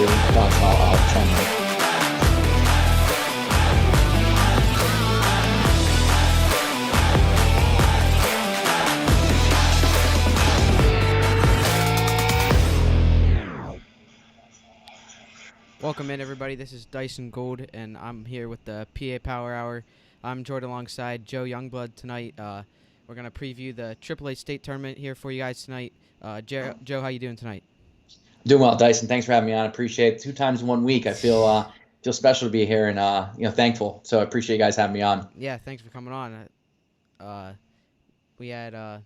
your thoughts about Trump. Welcome in, everybody. This is Dysen Gould, and I'm here with the PA Power Hour. I'm joined alongside Joe Youngblood tonight. We're going to preview the AAA state tournament here for you guys tonight. Joe, how you doing tonight? Doing well, Dyson. Thanks for having me on. Appreciate it. 2 times in 1 week. I feel special to be here and thankful. So I appreciate you guys having me on. Yeah, thanks for coming on. We had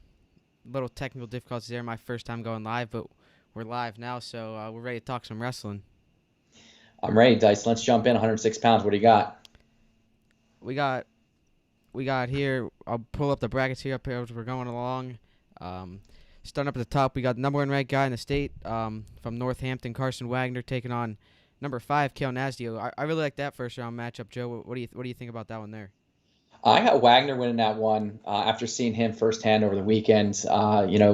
little technical difficulties there. My first time going live, but we're live now, so we're ready to talk some wrestling. I'm ready, Dyson. Let's jump in. 106 pounds. What do you got? We got here. I'll pull up the brackets here up here as we're going along. Starting up at the top, we got the number 1 ranked guy in the state from Northampton, Carson Wagner, taking on number 5, Kale Nasdio. I really like that first round matchup, Joe. What do you think about that one there? I got Wagner winning that one after seeing him firsthand over the weekend.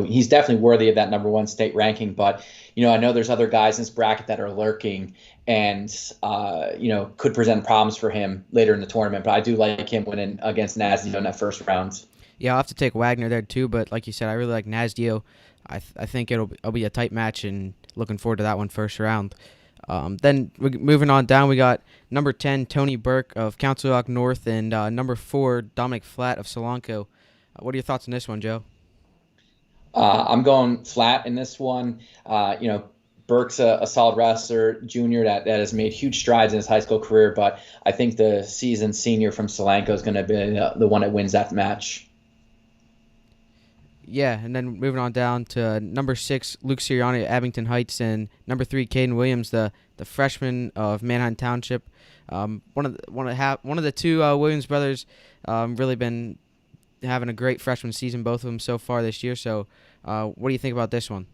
He's definitely worthy of that number 1 state ranking, but I know there's other guys in this bracket that are lurking and could present problems for him later in the tournament. But I do like him winning against Nasdio in that first round. Yeah, I'll have to take Wagner there too. But like you said, I really like Nasdio. I think it'll be a tight match, and looking forward to that one first round. Then moving on down, we got number 10, Tony Burke of Council Rock North, and number 4, Dominic Flatt of Solanco. What are your thoughts on this one, Joe? I'm going Flatt in this one. Burke's a solid wrestler, junior that has made huge strides in his high school career, but I think the seasoned senior from Solanco is going to be the one that wins that match. Yeah, and then moving on down to number 6, Luke Sirianni at Abington Heights, and number 3, Caden Williams, the freshman of Manheim Township. One of the 2 Williams brothers really been having a great freshman season, both of them so far this year. So, what do you think about this one?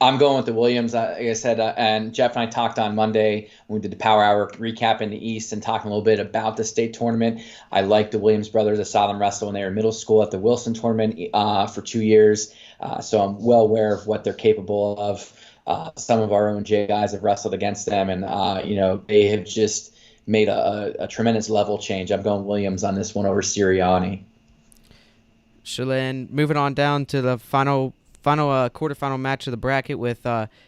I'm going with the Williams, like I said, and Jeff and I talked on Monday when we did the Power Hour recap in the East and talking a little bit about the state tournament. I like the Williams brothers. I saw them wrestle when they were in middle school at the Wilson tournament for 2 years, so I'm well aware of what they're capable of. Some of our own J guys have wrestled against them, and they have just made a tremendous level change. I'm going Williams on this one over Sirianni. So then moving on down to the final quarterfinal match of the bracket with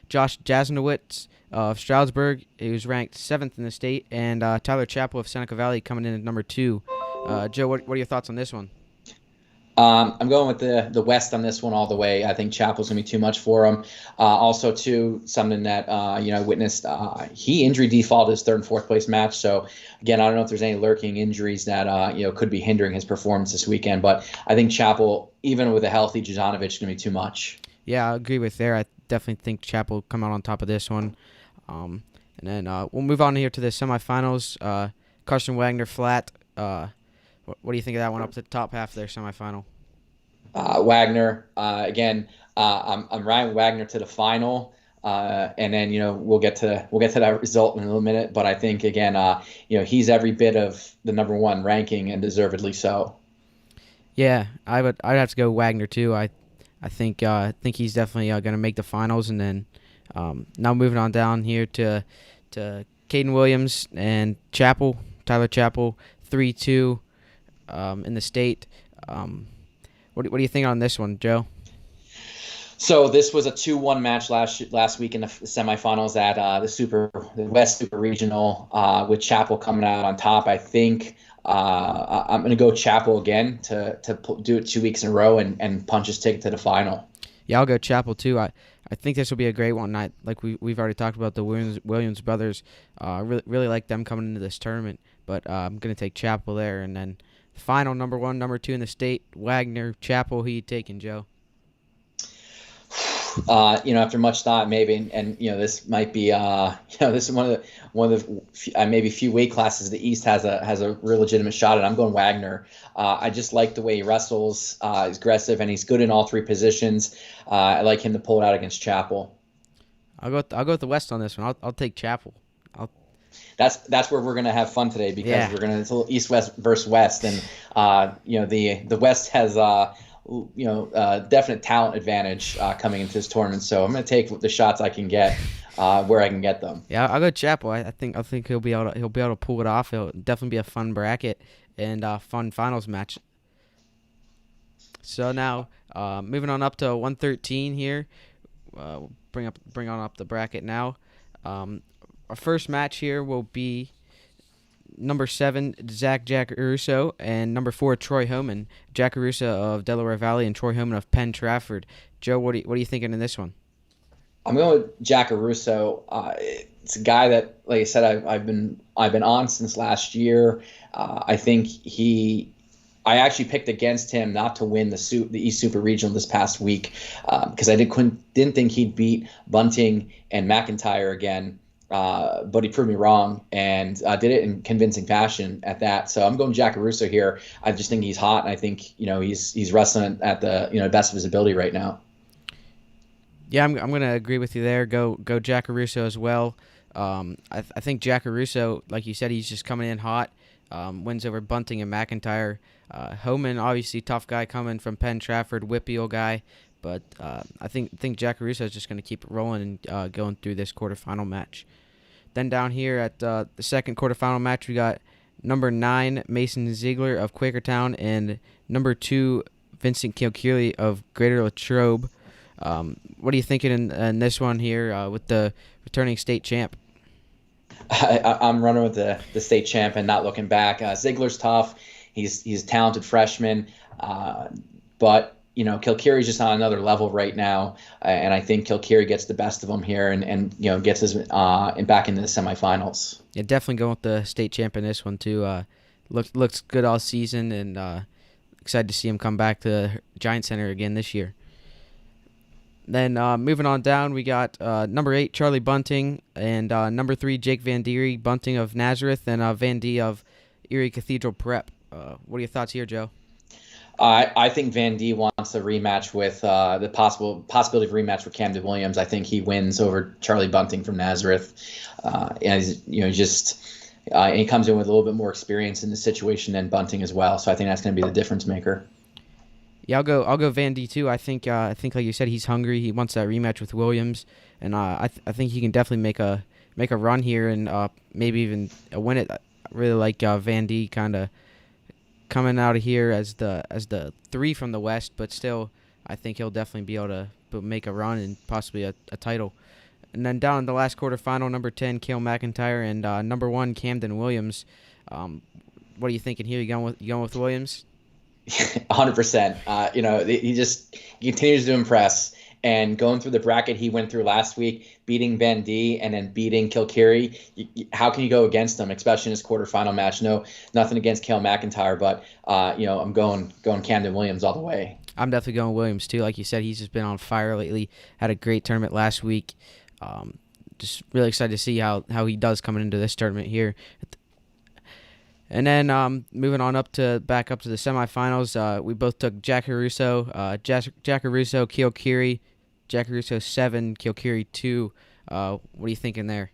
Josh Jasnowitz of Stroudsburg, who's ranked 7th in the state, and Tyler Chappell of Seneca Valley coming in at number 2. Joe, what are your thoughts on this one? I'm going with the West on this one all the way. I think Chappell's going to be too much for him. Also, too, something that, I witnessed, he injury defaulted his 3rd and 4th place match. So, again, I don't know if there's any lurking injuries that, could be hindering his performance this weekend. But I think Chappell, even with a healthy Jovanovic, is going to be too much. Yeah, I agree with there. I definitely think Chappell will come out on top of this one. And then we'll move on here to the semifinals. Carson Wagner Flat. What do you think of that one up to the top half of their semifinal? Wagner, again, I'm riding Wagner to the final, and then we'll get to that result in a little minute. But I think again, he's every bit of the number 1 ranking, and deservedly so. Yeah, I'd have to go Wagner too. I think he's definitely going to make the finals. And then now moving on down here to Caden Williams and Tyler Chappell, 3-2 in the state. What do you think on this one, Joe? So this was a 2-1 match last week in the semifinals at the West Super Regional with Chappell coming out on top. I think I'm going to go Chappell again to do it 2 weeks in a row and punch his ticket to the final. Yeah, I'll go Chappell too. I think this will be a great one. Like we've already talked about the Williams brothers. Really like them coming into this tournament, but I'm going to take Chappell there, and then final number 1, number 2 in the state, Wagner, Chappell. Who you taking, Joe? After much thought, maybe, and this might be, this is one of the maybe few weight classes the East has a real legitimate shot at. I'm going Wagner. I just like the way he wrestles. He's aggressive and he's good in all 3 positions. I like him to pull it out against Chappell. I'll go with the West on this one. I'll take Chappell. That's where we're gonna have fun today because we're gonna it's a little East West versus West, and the West has definite talent advantage coming into this tournament. So I'm gonna take the shots I can get where I can get them. Yeah, I'll go Chapel. I think he'll be able to pull it off. It'll definitely be a fun bracket and fun finals match. So now, moving on up to 113 here. Bring on up the bracket now. Our first match here will be number 7 Jack Russo and number 4 Troy Homan. Jack Russo of Delaware Valley and Troy Homan of Penn Trafford. Joe, what are you thinking in this one? I'm going with Jack Russo. It's a guy that, like I said, I've been on since last year. I think I actually picked against him not to win the East Super Regional this past week because I didn't think he'd beat Bunting and McIntyre again. But he proved me wrong and did it in convincing fashion at that. So I'm going Jack Russo here. I just think he's hot, and I think he's wrestling at the best of his ability right now. Yeah, I'm going to agree with you there. Go Jack Russo as well. I think Jack Russo, like you said, he's just coming in hot. Wins over Bunting and McIntyre. Homan, obviously tough guy coming from Penn Trafford, whippy old guy. But I think Jack Russo is just going to keep it rolling and going through this quarterfinal match. Then down here at the second quarterfinal match, we got number 9 Mason Ziegler of Quakertown and number 2 Vincent Kilkeely of Greater Latrobe. What are you thinking in this one here with the returning state champ? I'm running with the state champ and not looking back. Ziegler's tough. He's a talented freshman, but Kilkeary's just on another level right now, and I think Kilkeary gets the best of him here and gets his back into the semifinals. Yeah, definitely going with the state champ in this one too. Looks good all season, and excited to see him come back to Giant Center again this year. Then moving on down, we got number 8 Charlie Bunting and number 3 Jake Van Deere, Bunting of Nazareth and Van D of Erie Cathedral Prep. What are your thoughts here, Joe? I think Van D wants a rematch with the possibility of a rematch with Camden Williams. I think he wins over Charlie Bunting from Nazareth, and he comes in with a little bit more experience in the situation than Bunting as well. So I think that's going to be the difference maker. Yeah, I'll go Van D too. I think like you said, he's hungry. He wants that rematch with Williams, and I think he can definitely make a run here and maybe even win it. I really like Van D kind of coming out of here as the 3 from the West, but still, I think he'll definitely be able to make a run and possibly a title. And then down in the last quarterfinal, number 10 Cale McIntyre and number 1 Camden Williams. What are you thinking here? You going with Williams? 100%. He continues to impress. And going through the bracket he went through last week, beating Ben D and then beating Kilkeary, how can you go against him, especially in his quarterfinal match? No, nothing against Cale McIntyre, but I'm going Camden Williams all the way. I'm definitely going Williams too. Like you said, he's just been on fire lately. Had a great tournament last week. Just really excited to see how he does coming into this tournament here. And then moving on back up to the semifinals, we both took Jack Russo, Jack Russo, Kilkeary, Jack Russo 7, Kilkeary 2. What are you thinking there?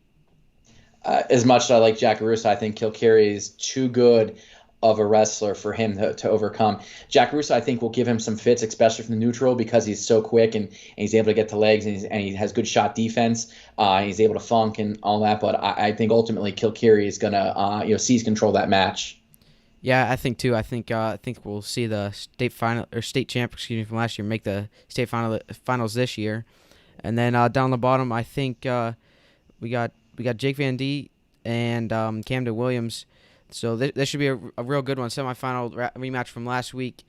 As much as I like Jack Russo, I think Kilkeary is too good of a wrestler for him to overcome. Jack Russo, I think, will give him some fits, especially from the neutral, because he's so quick and he's able to get to legs and he has good shot defense. He's able to funk and all that. But I think ultimately Kilkeary is going to seize control of that match. Yeah, I think too. I think we'll see the state champ, from last year make the state finals this year. And then down the bottom, I think we got Jake Van D and Camden Williams. So this should be a real good one. Semifinal rematch from last week.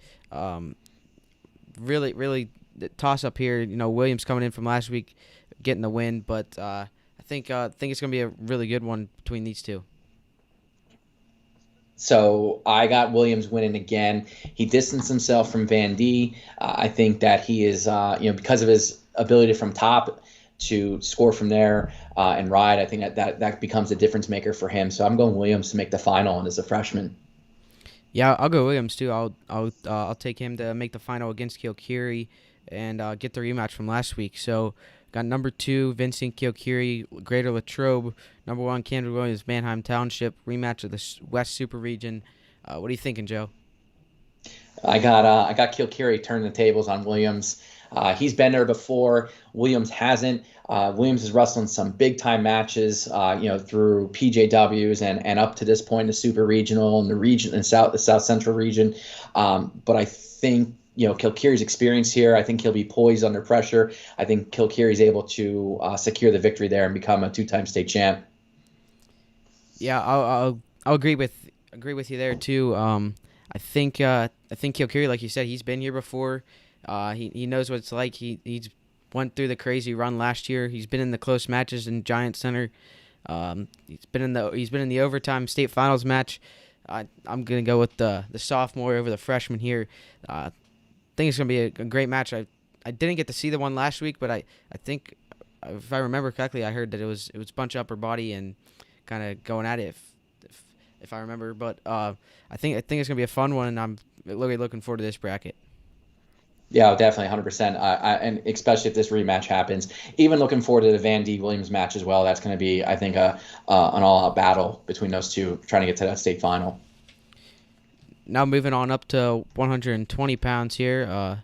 Really toss up here. Williams coming in from last week, getting the win. But I think it's going to be a really good one between these two. So I got Williams winning again. He distanced himself from Van D. I think that he is, because of his ability from top to score from there and ride, I think that becomes a difference maker for him. So I'm going Williams to make the final and as a freshman. Yeah, I'll go Williams too. I'll take him to make the final against Kilkeary and get the rematch from last week. So got number 2 Vincent Kilkeary, Greater Latrobe. Number 1 Camden Williams, Manheim Township. Rematch of the West Super Region. What are you thinking, Joe? I got Kilkeary turning the tables on Williams. He's been there before. Williams hasn't. Williams is wrestling some big time matches, through PJWs and up to this point the Super Regional and the South Central region. But I think Kilkeary's experience here. I think he'll be poised under pressure. I think Kilkeary's able to secure the victory there and become a 2-time state champ. Yeah, I'll agree with you there too. I think Kilkeary, like you said, he's been here before. He knows what it's like. He's went through the crazy run last year. He's been in the close matches in Giant Center. He's been in the overtime state finals match. I'm gonna go with the sophomore over the freshman here. I think it's gonna be a great match. I didn't get to see the one last week, but I think if I remember correctly, I heard that it was bunch upper body and kind of going at it. If I remember, but I think it's gonna be a fun one, and I'm really looking forward to this bracket. Yeah, definitely, 100%. And especially if this rematch happens, even looking forward to the Van D Williams match as well. That's going to be, I think, an all-out battle between those two, trying to get to that state final. Now moving on up to 120 pounds here,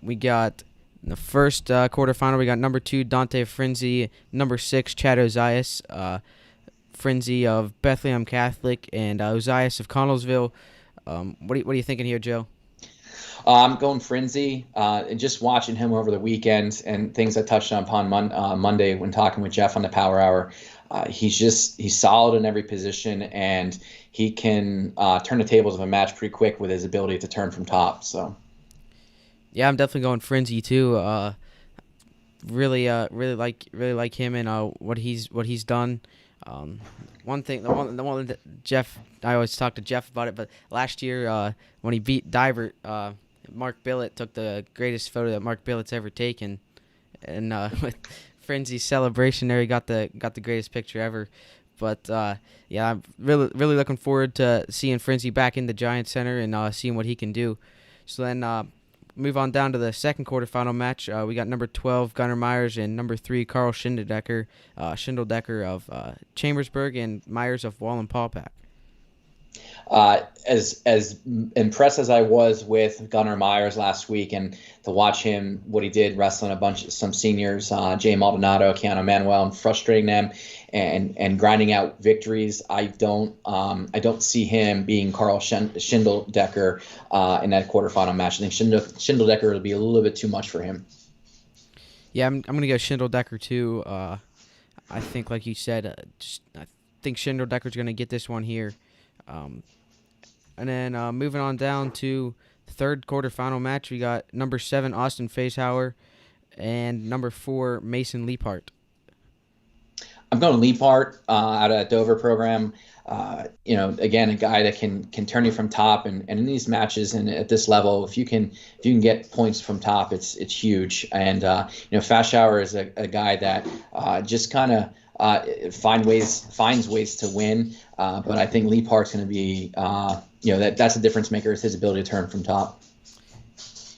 we got in the first quarterfinal. We got number 2 Dante Frenzy, number 6 Chad Ozias, Frenzy of Bethlehem Catholic, and Ozias of Connellsville. What are you thinking here, Joe? I'm going Frenzy, and just watching him over the weekend and things I touched on Monday when talking with Jeff on the Power Hour. He's solid in every position, and he can turn the tables of a match pretty quick with his ability to turn from top. So, yeah, I'm definitely going Frenzy too. Really like him and what he's done. One thing, the one that Jeff, I always talk to Jeff about it, but last year when he beat Divert, Mark Billett took the greatest photo that Mark Billett's ever taken, and with Frenzy's celebration there, he got the greatest picture ever. But yeah, I'm really looking forward to seeing Frenzy back in the Giant Center and seeing what he can do. So then move on down to the second quarterfinal match. We got number 12 Gunnar Myers and number 3 Carl Schindeldecker of Chambersburg and Myers of Wallenpaupack. As impressed as I was with Gunnar Myers last week, and to watch him, what he did wrestling some seniors, Jay Maldonado, Keanu Manuel, and frustrating them and grinding out victories, I don't see him being Carl Schindeldecker in that quarterfinal match. I think Schindeldecker will be a little bit too much for him. Yeah, I'm gonna go Schindeldecker too. I think, like you said, I think Schindeldecker's gonna get this one here. And then moving on down to the third quarterfinal match, we got number 7 Austin Facehauer and number 4 Mason Leapart. I'm going Leapart out of that Dover program. Again, a guy that can turn you from top, and in these matches and at this level, if you can get points from top, it's huge. And Facehauer is a guy that just kind of finds ways to win. But I think Leapart's going to be that's a difference maker, is his ability to turn from top.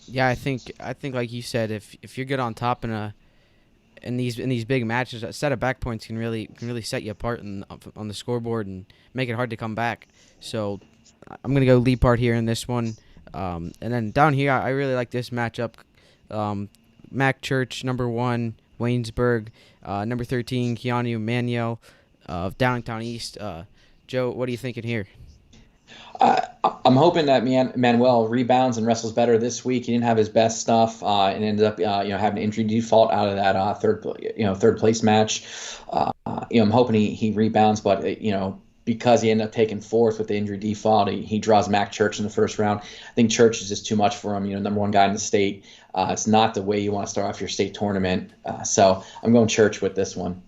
Yeah, I think like you said, if you're good on top in these big matches, a set of back points can really set you apart on the scoreboard and make it hard to come back. So I'm gonna go Leapart here in this one. And then down here, I really like this matchup. Mac Church, number 1 Waynesburg, number 13 Keanu Manuel of Downtown East. Joe, what are you thinking here? I'm hoping that Manuel rebounds and wrestles better this week. He didn't have his best stuff and ended up having an injury default out of that third place match. I'm hoping he rebounds, but because he ended up taking 4th with the injury default, he draws Mac Church in the first round. I think Church is just too much for him. Number 1 guy in the state. It's not the way you want to start off your state tournament. So I'm going Church with this one.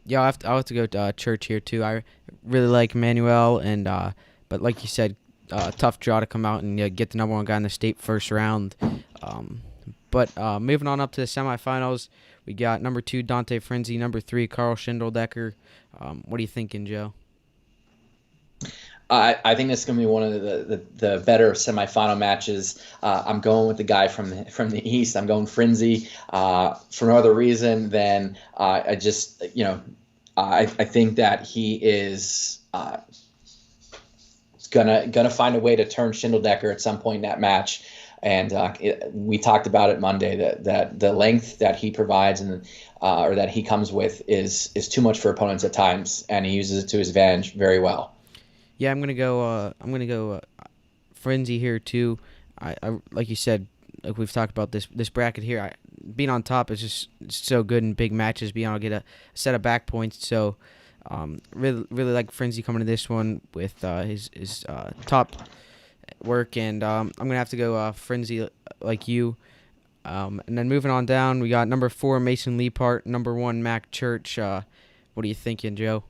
Yeah, I'll have to go Church here too. I really like Manuel, and but like you said, tough draw to come out and get the number 1 guy in the state first round. But moving on up to the semifinals, we got number 2 Dante Frenzy, number 3 Carl Schindeldecker. What are you thinking, Joe? I think this is going to be one of the better semifinal matches. I'm going with the guy from the East. I'm going Frenzy for no other reason than I think that he is gonna find a way to turn Schindeldecker at some point in that match. And we talked about it Monday that the length that he provides and or that he comes with is too much for opponents at times, and he uses it to his advantage very well. Yeah, I'm gonna go. Frenzy here too. I like you said, like we've talked about this bracket here. Being on top is just so good in big matches. Being able to get a set of back points. So really like Frenzy coming to this one with his top work, and I'm gonna have to go Frenzy like you. And then moving on down, we got number 4 Mason Leapart, number 1 Mac Church. What are you thinking, Joe?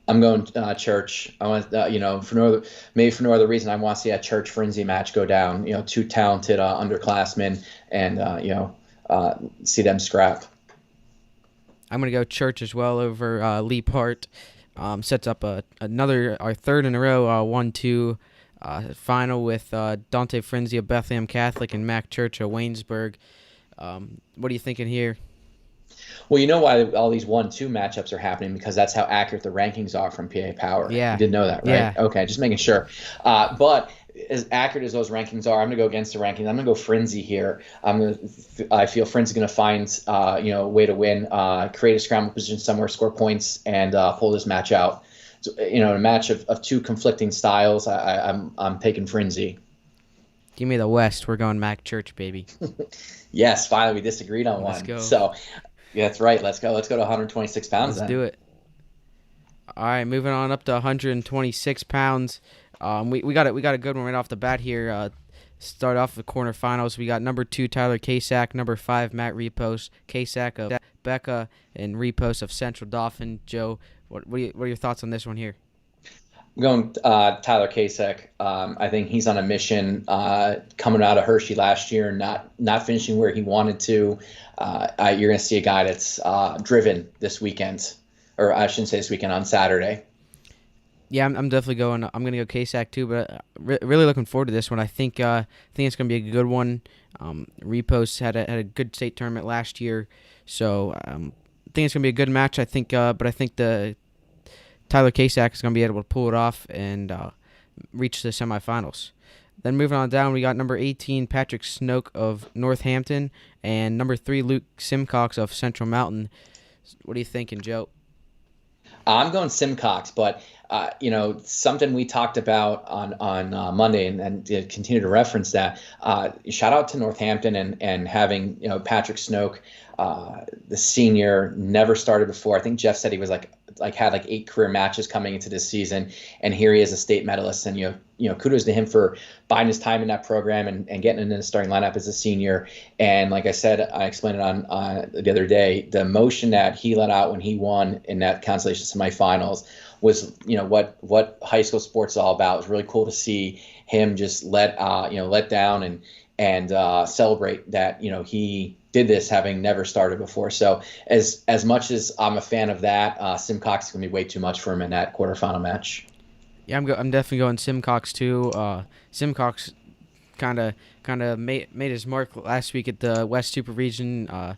I'm going Church. I want for no other reason. I want to see a Church Frenzy match go down. Two talented underclassmen, and see them scrap. I'm gonna go Church as well over Leapart. Sets up our third in a row 1-2 final with Dante Frenzy of Bethlehem Catholic and Mac Church of Waynesburg. What are you thinking here? Well, you know why all these 1-2 matchups are happening, because that's how accurate the rankings are from PA Power. Yeah. You did know that, right? Yeah. Okay, just making sure. But as accurate as those rankings are, I'm going to go against the rankings. I'm going to go Frenzy here. I feel Frenzy's going to find a way to win, create a scramble position somewhere, score points, and pull this match out. So, in a match of two conflicting styles, I'm taking Frenzy. Give me the West. We're going Mac Church, baby. Yes, finally we disagreed on one. Let's go. So, yeah, that's right. Let's go. Let's go to 126 pounds. Let's do it. All right, moving on up to 126 pounds. We got a good one right off the bat here. Start off the quarterfinals. We got number 2 Tyler Kasak, number 5 Matt Repos, Kasak of Becca, and Repos of Central Dauphin. Joe, what are your thoughts on this one here? I'm going Tyler Kasak. I think he's on a mission coming out of Hershey last year, not finishing where he wanted to. You're going to see a guy that's driven this weekend, or I shouldn't say this weekend, on Saturday. Yeah, I'm definitely going. I'm going to go Kasak too, but really looking forward to this one. I think it's going to be a good one. Repos had a good state tournament last year, so I think it's going to be a good match. I think the Tyler Kasak is going to be able to pull it off and reach the semifinals. Then moving on down, we got number 18 Patrick Snoke of Northampton and number 3 Luke Simcox of Central Mountain. What are you thinking, Joe? I'm going Simcox, but something we talked about on Monday and continue to reference that. Shout out to Northampton and having Patrick Snoke, the senior, never started before. I think Jeff said he was had 8 career matches coming into this season, and here he is, a state medalist. And kudos to him for biding his time in that program and getting into the starting lineup as a senior. And like I said, I explained it on the other day, the emotion that he let out when he won in that consolation semifinals was what high school sports is all about. It was really cool to see him just let down and celebrate that he did this having never started before. So as much as I'm a fan of that, Simcox is going to be way too much for him in that quarterfinal match. Yeah, I'm definitely going Simcox too. Simcox kind of made his mark last week at the West Super Region,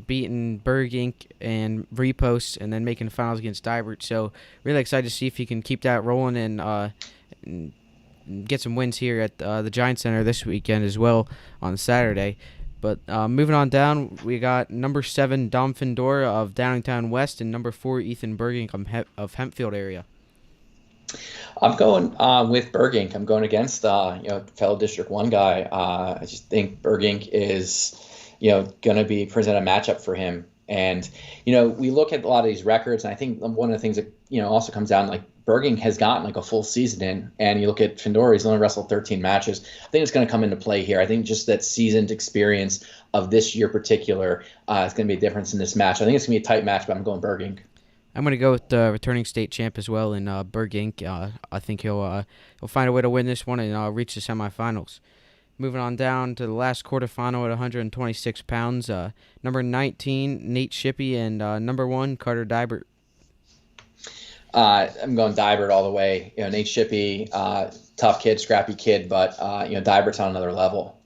beating Burke Inc. and Repost, and then making the finals against Dybert. So really excited to see if he can keep that rolling and get some wins here at the Giant Center this weekend as well on Saturday. But moving on down, we got number 7 Dom Findora of Downingtown West and number 4 Ethan Bergink of Hempfield area. I'm going with Bergink. I'm going against fellow District 1 guy. I just think Bergink is going to be present a matchup for him. And we look at a lot of these records, and I think one of the things that also comes down, like, Bergink has gotten a full season in, and you look at Findora, he's only wrestled 13 matches. I think it's going to come into play here. I think just that seasoned experience of this year particular is going to be a difference in this match. I think it's going to be a tight match, but I'm going Bergink. I'm going to go with the returning state champ as well in Bergink. I think he'll find a way to win this one and reach the semifinals. Moving on down to the last quarterfinal at 126 pounds, number 19 Nate Shippey and number 1 Carter Dybert. I'm going Dybert all the way. Nate Shippey, tough kid, scrappy kid, but Dybert's on another level.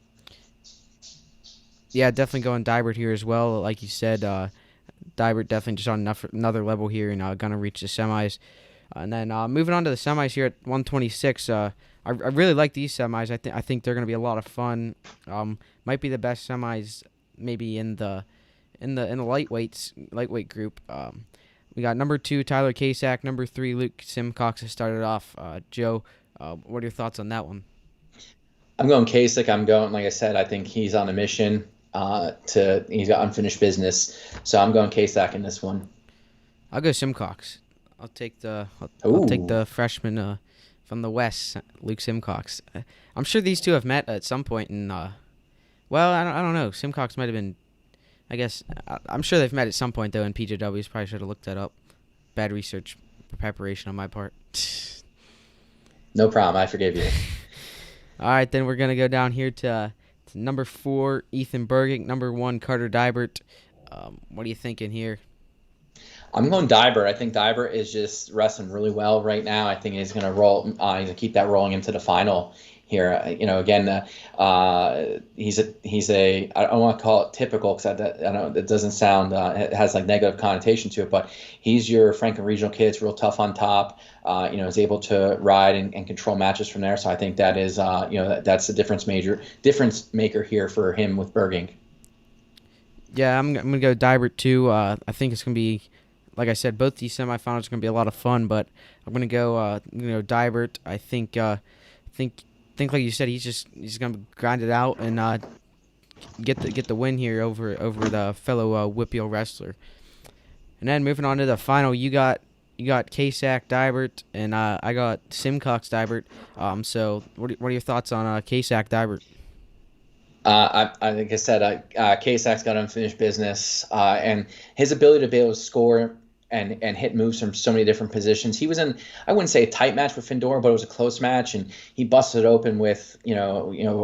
Yeah, definitely going Dybert here as well. Like you said, Dybert definitely just on another level here and going to reach the semis. And then moving on to the semis here at 126, I really like these semis. I think they're going to be a lot of fun. Might be the best semis maybe in the lightweight group. We got number 2 Tyler Kasak, number 3 Luke Simcox has started off. Joe, what are your thoughts on that one? I'm going Kasich. I'm going, like I said, I think he's on a mission. He's got unfinished business, so I'm going Kasich in this one. I'll go Simcox. I'll take the freshman from the West, Luke Simcox. I'm sure these two have met at some point in. Well, I don't know. Simcox might have been. I guess I'm sure they've met at some point though in PJWs. Probably should have looked that up. Bad research preparation on my part. No problem. I forgave you. All right, then we're gonna go down here to number 4 Ethan Bergink, number 1 Carter Dybert. What are you thinking here? I'm going Dybert. I think Dybert is just wrestling really well right now. I think he's going to roll. He's going to keep that rolling into the final here. Again, he's a. I don't want to call it typical because I know it doesn't sound. It has like negative connotation to it, but he's your Franklin Regional kid. It's real tough on top. Is able to ride and control matches from there. So I think that is, that's the difference maker here for him with Berging. Yeah, I'm gonna go Dybert too. I think it's gonna be. Like I said, both these semifinals are going to be a lot of fun, but I'm going to go, Dybert. I think like you said, he's going to grind it out and get the win here over the fellow Whippeal wrestler. And then moving on to the final, you got Kasak Dybert, and I got Simcox Dybert. So what are your thoughts on Kasak Dybert? Like I said, Kasak's got unfinished business, and his ability to be able to score and hit moves from so many different positions. He was in, I wouldn't say a tight match with Findora, but it was a close match, and he busted it open with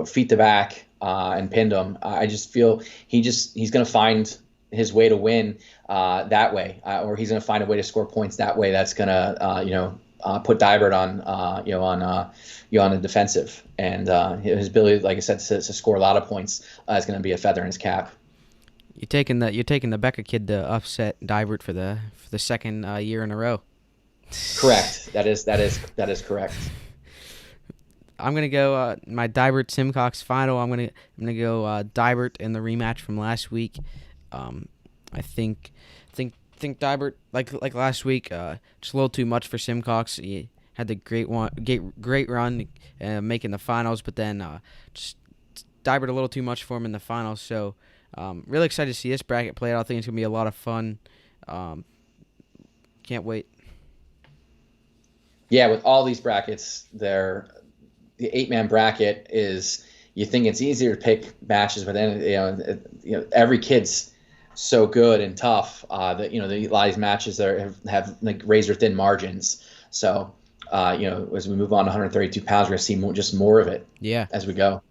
feet to back and pinned him. I just feel he's going to find his way to win that way, or he's going to find a way to score points that way. That's going to put Dybert on the defensive, and his ability, like I said, to score a lot of points is going to be a feather in his cap. You're taking the Becca kid to upset Dybert for the second year in a row. Correct. That is correct. I'm gonna go my Dybert Simcox final. I'm gonna go Dybert in the rematch from last week. I think Dybert like last week, just a little too much for Simcox. He had the great run, making the finals, but then just Dybert a little too much for him in the finals. So really excited to see this bracket play out. I think it's gonna be a lot of fun. Can't wait. Yeah, with all these brackets, the 8-man bracket is. You think it's easier to pick matches, but then every kid's so good and tough that a lot of these matches have like razor thin margins. So as we move on to 132 pounds, we're gonna see more of it. Yeah. As we go.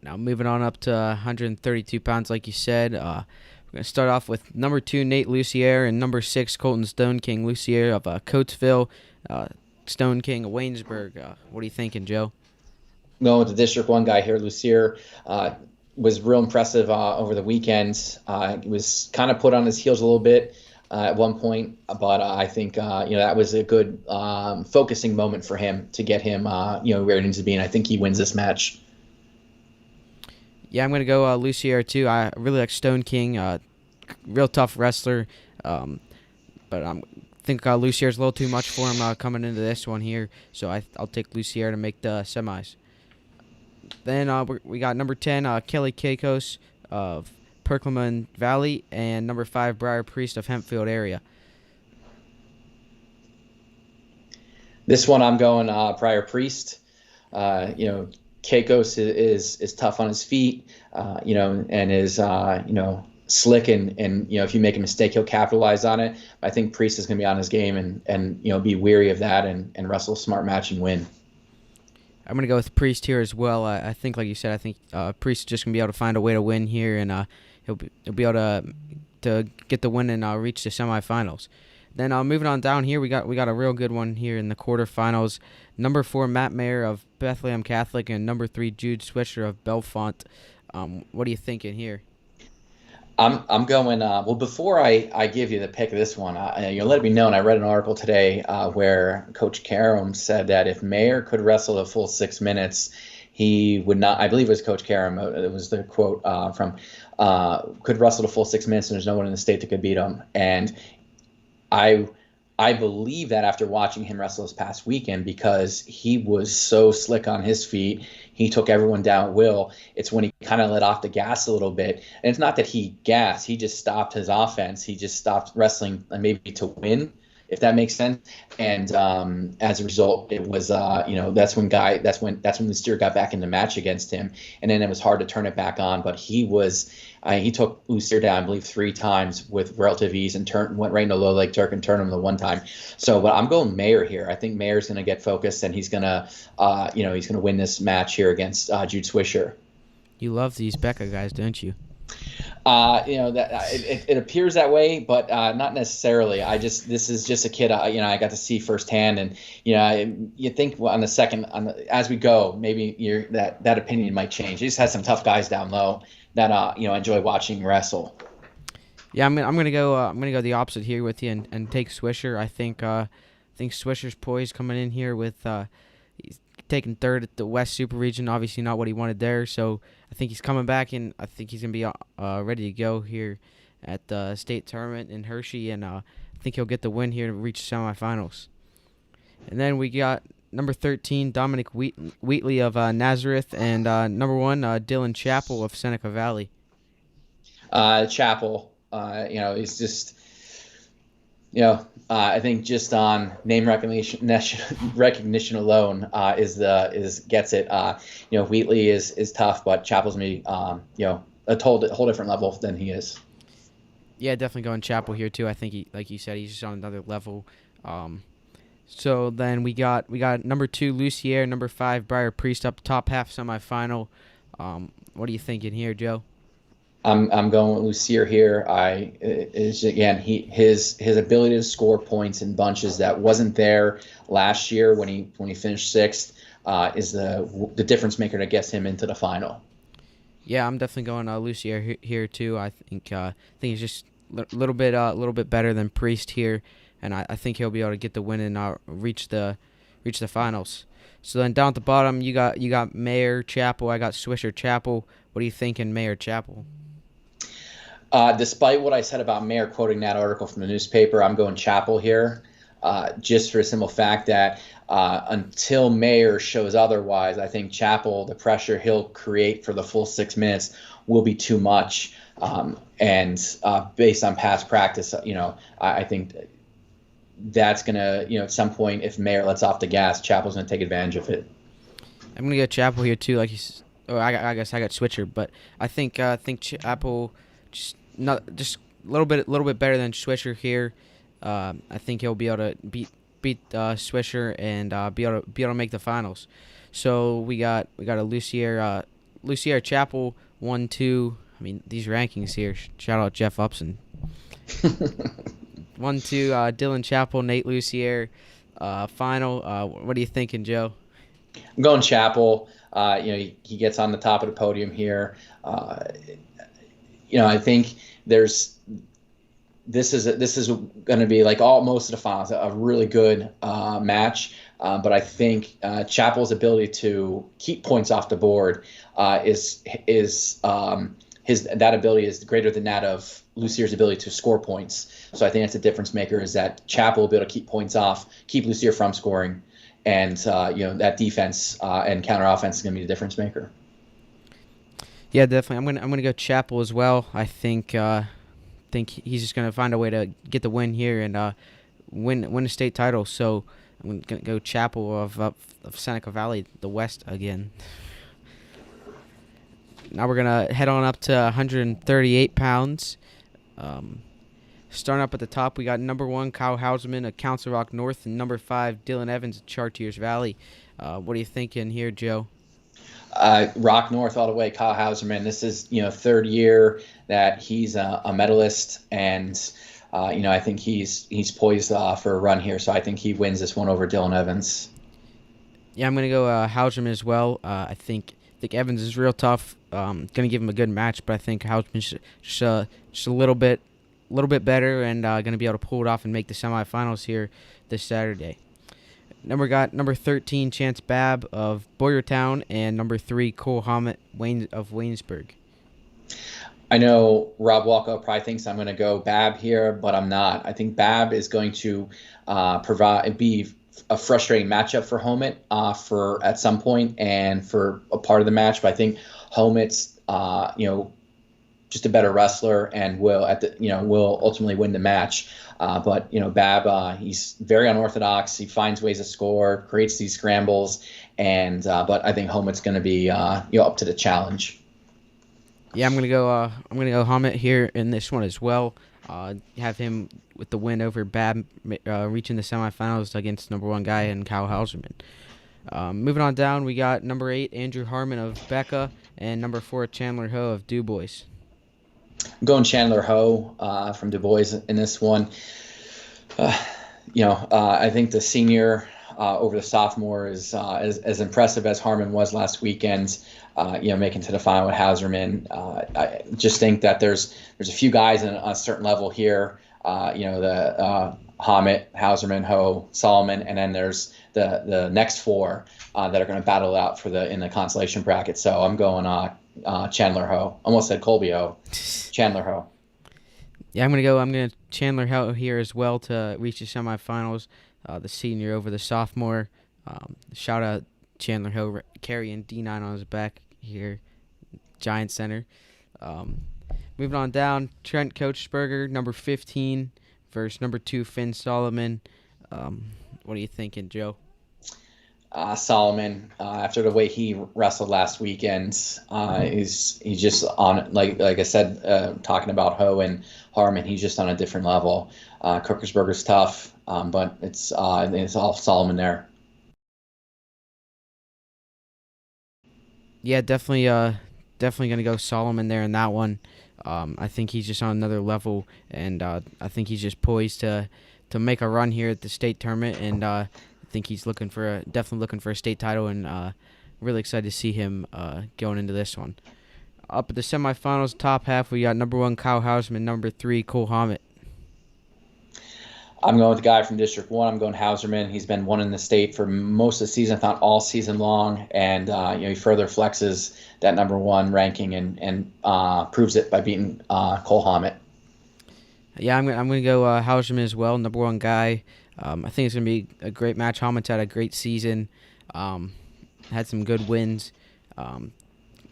Now moving on up to 132 pounds, like you said, we're gonna start off with number 2 Nate Lucier and number 6 Colton Stone King Lucier of Coatesville, Stone King of Waynesburg. What are you thinking, Joe? Going with the District 1 guy here, Lucier. Was real impressive over the weekend. He was kind of put on his heels a little bit at one point, but I think that was a good focusing moment for him to get him where he needs to be, and I think he wins this match. Yeah, I'm gonna go Lucier too. I really like Stone King, real tough wrestler, but I think Lucier's a little too much for him coming into this one here, so I'll take Lucier to make the semis. Then we got number 10, Kelly Kakos of Perkleman Valley, and number 5, Briar Priest of Hempfield area. This one I'm going Briar Priest. Kakos is tough on his feet, and is slick, and if you make a mistake, he'll capitalize on it. I think Priest is going to be on his game and be weary of that and wrestle a smart match and win. I'm going to go with Priest here as well. I think, like you said, I think Priest is just going to be able to find a way to win here, and he'll be able to get the win and reach the semifinals. Then moving on down here, we got a real good one here in the quarterfinals. Number 4, Matt Mayer of Bethlehem Catholic, and number 3, Jude Switcher of Belfont. What are you thinking here? I'm going. Well, before I give you the pick of this one, you let it be known. I read an article today where Coach Karam said that if Mayer could wrestle the full 6 minutes, he would not. I believe it was Coach Karam. It was the quote from could wrestle the full 6 minutes, and there's no one in the state that could beat him. And I I believe that after watching him wrestle this past weekend, because he was so slick on his feet, he took everyone down at will. It's when he kind of let off the gas a little bit. And it's not that he gassed, he just stopped his offense. He just stopped wrestling maybe to win, if that makes sense. And as a result, it was that's when the steer got back in the match against him, and then it was hard to turn it back on. But he took Lucier down, I believe, 3 times with relative ease, and went right into low leg Turk and turned him the one time. So, but I'm going Mayer here. I think Mayer's going to get focused, and he's going to win this match here against Jude Swisher. You love these Becca guys, don't you? It appears that way, but not necessarily. This is just a kid I got to see firsthand, and you think as we go, maybe that opinion might change. He just has some tough guys down low that enjoy watching wrestle. Yeah, I'm gonna go the opposite here with you and take Swisher. I think Swisher's poised coming in here with he's taking third at the West Super Region. Obviously not what he wanted there, so I think he's coming back, and I think he's gonna be ready to go here at the state tournament in Hershey, and I think he'll get the win here to reach semifinals. And then we got number 13 Dominic Wheatley of Nazareth, and number 1 Dylan Chappell of Seneca Valley. Chappell, he's just. I think just on name recognition alone gets it. Wheatley is tough, but Chappell's me a whole different level than he is. Yeah, definitely going Chappell here too. I think he, like you said, he's just on another level. So then we got number 2 Lucier, number 5 Briar Priest up top half semifinal. What are you thinking here, Joe? I'm going with Lucier here. His ability to score points in bunches that wasn't there last year when he finished 6th is the difference maker that gets him into the final. Yeah, I'm definitely going Lucier here too. I think he's just a little bit better than Priest here, and I think he'll be able to get the win and reach the finals. So then down at the bottom, you got Mayer Chappell. I got Swisher Chappell. What are you thinking, Mayer Chappell? Despite what I said about Mayer quoting that article from the newspaper, I'm going Chappell here, just for the simple fact that until Mayer shows otherwise, I think Chappell, the pressure he'll create for the full 6 minutes will be too much. And based on past practice, I think that's going to, at some point, if Mayer lets off the gas, Chappell's going to take advantage of it. I'm going to get Chappell here, too. I guess I got Switcher, but I think Chappell just a little bit better than Swisher here. I think he'll be able to beat Swisher and be able to make the finals. So we got a Lucier Chappell 1-2. I mean, these rankings here. Shout out Jeff Upson. 1-2 Dylan Chappell, Nate Lucier. Final. What are you thinking, Joe? I'm going Chappell. He gets on the top of the podium here. I think this is going to be like most of the finals, a really good match. But I think Chappell's ability to keep points off the board that ability is greater than that of Lucier's ability to score points. So I think that's a difference maker, is that Chappell will be able to keep points off, keep Lucier from scoring, and that defense and counter offense is going to be the difference maker. Yeah, definitely. I'm gonna go Chappell as well. I think he's just gonna find a way to get the win here and win a state title. So I'm gonna go Chappell of Seneca Valley, the West again. Now we're gonna head on up to 138 pounds. Starting up at the top, we got number 1 Kyle Houseman of Council Rock North and number 5 Dylan Evans of Chartiers Valley. What are you thinking here, Joe? Rock North all the way. Kyle Houseman. This is third year that he's a medalist, and I think he's poised for a run here. So I think he wins this one over Dylan Evans. Yeah, I'm gonna go Houseman as well. I think think Evans is real tough. Gonna give him a good match, but I think Hausman's just a little bit better, and gonna be able to pull it off and make the semifinals here this Saturday. Then we got number 13 Chance Babb of Boyertown and number 3 Cole Hammett of Waynesburg. I know Rob Walko probably thinks I'm going to go Babb here, but I'm not. I think Babb is going to be a frustrating matchup for Hammett for at some point and for a part of the match. But I think Hammett's just a better wrestler and will ultimately win the match. But Babb, he's very unorthodox. He finds ways to score, creates these scrambles, and but I think Hammett's going to be up to the challenge. Yeah, I'm gonna go Hammett here in this one as well. Have him with the win over Babb, reaching the semifinals against number 1 guy and Kyle Hauserman. Moving on down, we got number 8 Andrew Harmon of Becca and number 4 Chandler Ho of Du Bois. I'm going Chandler Ho from Du Bois in this one. I think the senior over the sophomore is as impressive as Harmon was last weekend. Making to the final with Hauserman. I just think that there's a few guys on a certain level here. The Hammett, Hauserman, Ho, Solomon, and then there's the next 4 that are going to battle out in the consolation bracket. So I'm going Chandler Ho. Almost said Colby Ho. Chandler Ho. Yeah, I'm gonna Chandler Ho here as well to reach the semifinals. The senior over the sophomore. Shout out Chandler Ho carrying D9 on his back here, Giant Center. Moving on down, Trent Coachsberger, number 15 versus number 2 Finn Solomon. What are you thinking, Joe? Solomon, after the way he wrestled last weekend, he's just on, like I said, talking about Ho and Harmon, he's just on a different level. Coachsberger's tough, but it's all Solomon there. Yeah, definitely gonna go Solomon there in that one. I think he's just on another level, and I think he's just poised to make a run here at the state tournament, and I think he's definitely looking for a state title, and really excited to see him going into this one. Up at the semifinals, top half, we got number 1 Kyle Hauserman, number 3 Cole Hammett. I'm going with the guy from District 1. I'm going Hauserman. He's been one in the state for most of the season, if not all season long. And, he further flexes that number 1 ranking and proves it by beating Cole Hammett. Yeah, I'm gonna go Hauserman as well, number 1 guy. I think it's going to be a great match. Hammett's had a great season. Had some good wins.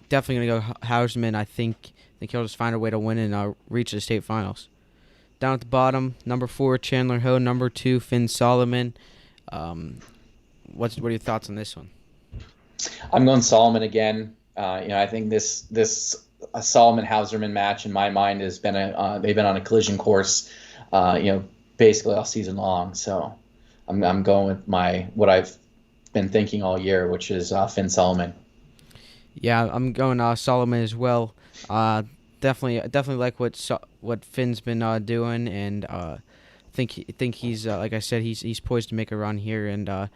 Definitely going to go Hauserman. I think he'll just find a way to win and reach the state finals. Down at the bottom, number 4 Chandler Ho, number 2 Finn Solomon. What are your thoughts on this one? I'm going Solomon again. I think this Solomon Hauserman match in my mind has been they've been on a collision course, basically all season long. So I'm going with what I've been thinking all year, which is Finn Solomon. Yeah, I'm going Solomon as well. Definitely like what Finn's been doing, and think he's like I said, he's poised to make a run here, and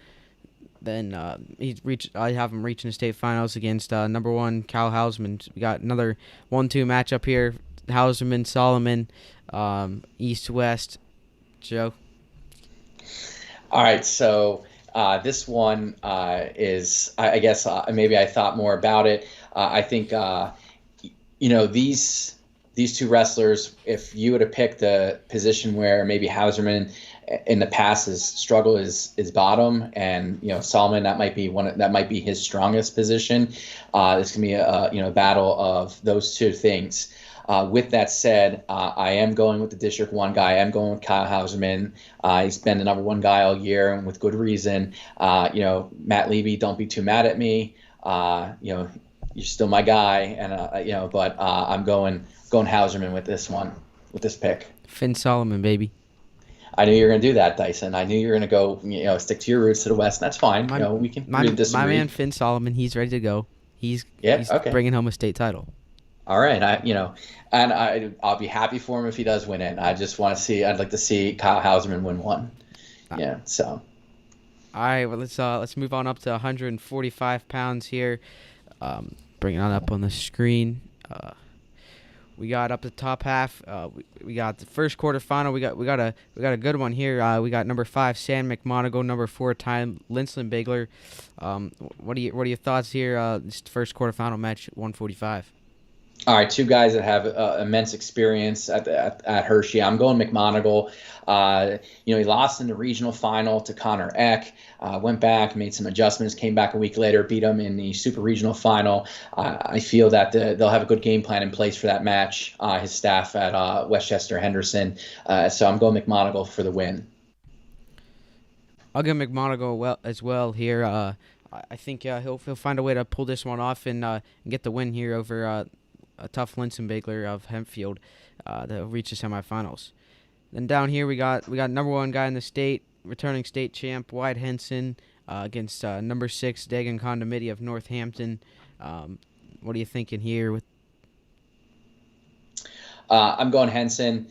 then I have him reaching the state finals against number 1 Kyle Hauserman. We got another 1-2 matchup here, Hauserman Solomon, East-West. Joe. All right, so this one is I guess maybe I thought more about it. I think. These 2 wrestlers, if you were to pick the position where maybe Hauserman in the past has struggled is bottom, and Solomon that might be his strongest position. This can be a battle of those 2 things. With that said, I am going with the District 1 guy. I am going with Kyle Hauserman. He's been the number 1 guy all year, and with good reason. Matt Levy, don't be too mad at me. You're still my guy, and but I'm going Hauserman with this one, with this pick. Finn Solomon, baby. I knew you were going to do that, Dysen. I knew you were going to go, stick to your roots to the West. That's fine. We can disagree. My man Finn Solomon, he's ready to go. He's bringing home a state title. All right, I'll be happy for him if he does win it. I'd like to see Kyle Hauserman win one. Yeah. So. All right, well let's move on up to 145 pounds here. bring it on up on the screen. We got up the top half. We got the first quarterfinal. We got a good one here. We got number 5 Sam McMonagle, number 4 Ty Linsland-Bigler. What are your thoughts here? This first quarterfinal match, 145. All right, two guys that have immense experience at Hershey. I'm going McMonagle. He lost in the regional final to Connor Eck. Went back, made some adjustments, came back a week later, beat him in the super regional final. I feel that they'll have a good game plan in place for that match. His staff at Westchester Henderson. So I'm going McMonagle for the win. I'll give McMonagle as well here. I think he'll find a way to pull this one off and get the win here over a tough Linsland-Bigler of Hempfield to reach the semifinals. Then down here we got number 1 guy in the state, returning state champ Wyatt Henson against number 6 Dagan Condomiti of Northampton. What are you thinking here? I'm going Henson.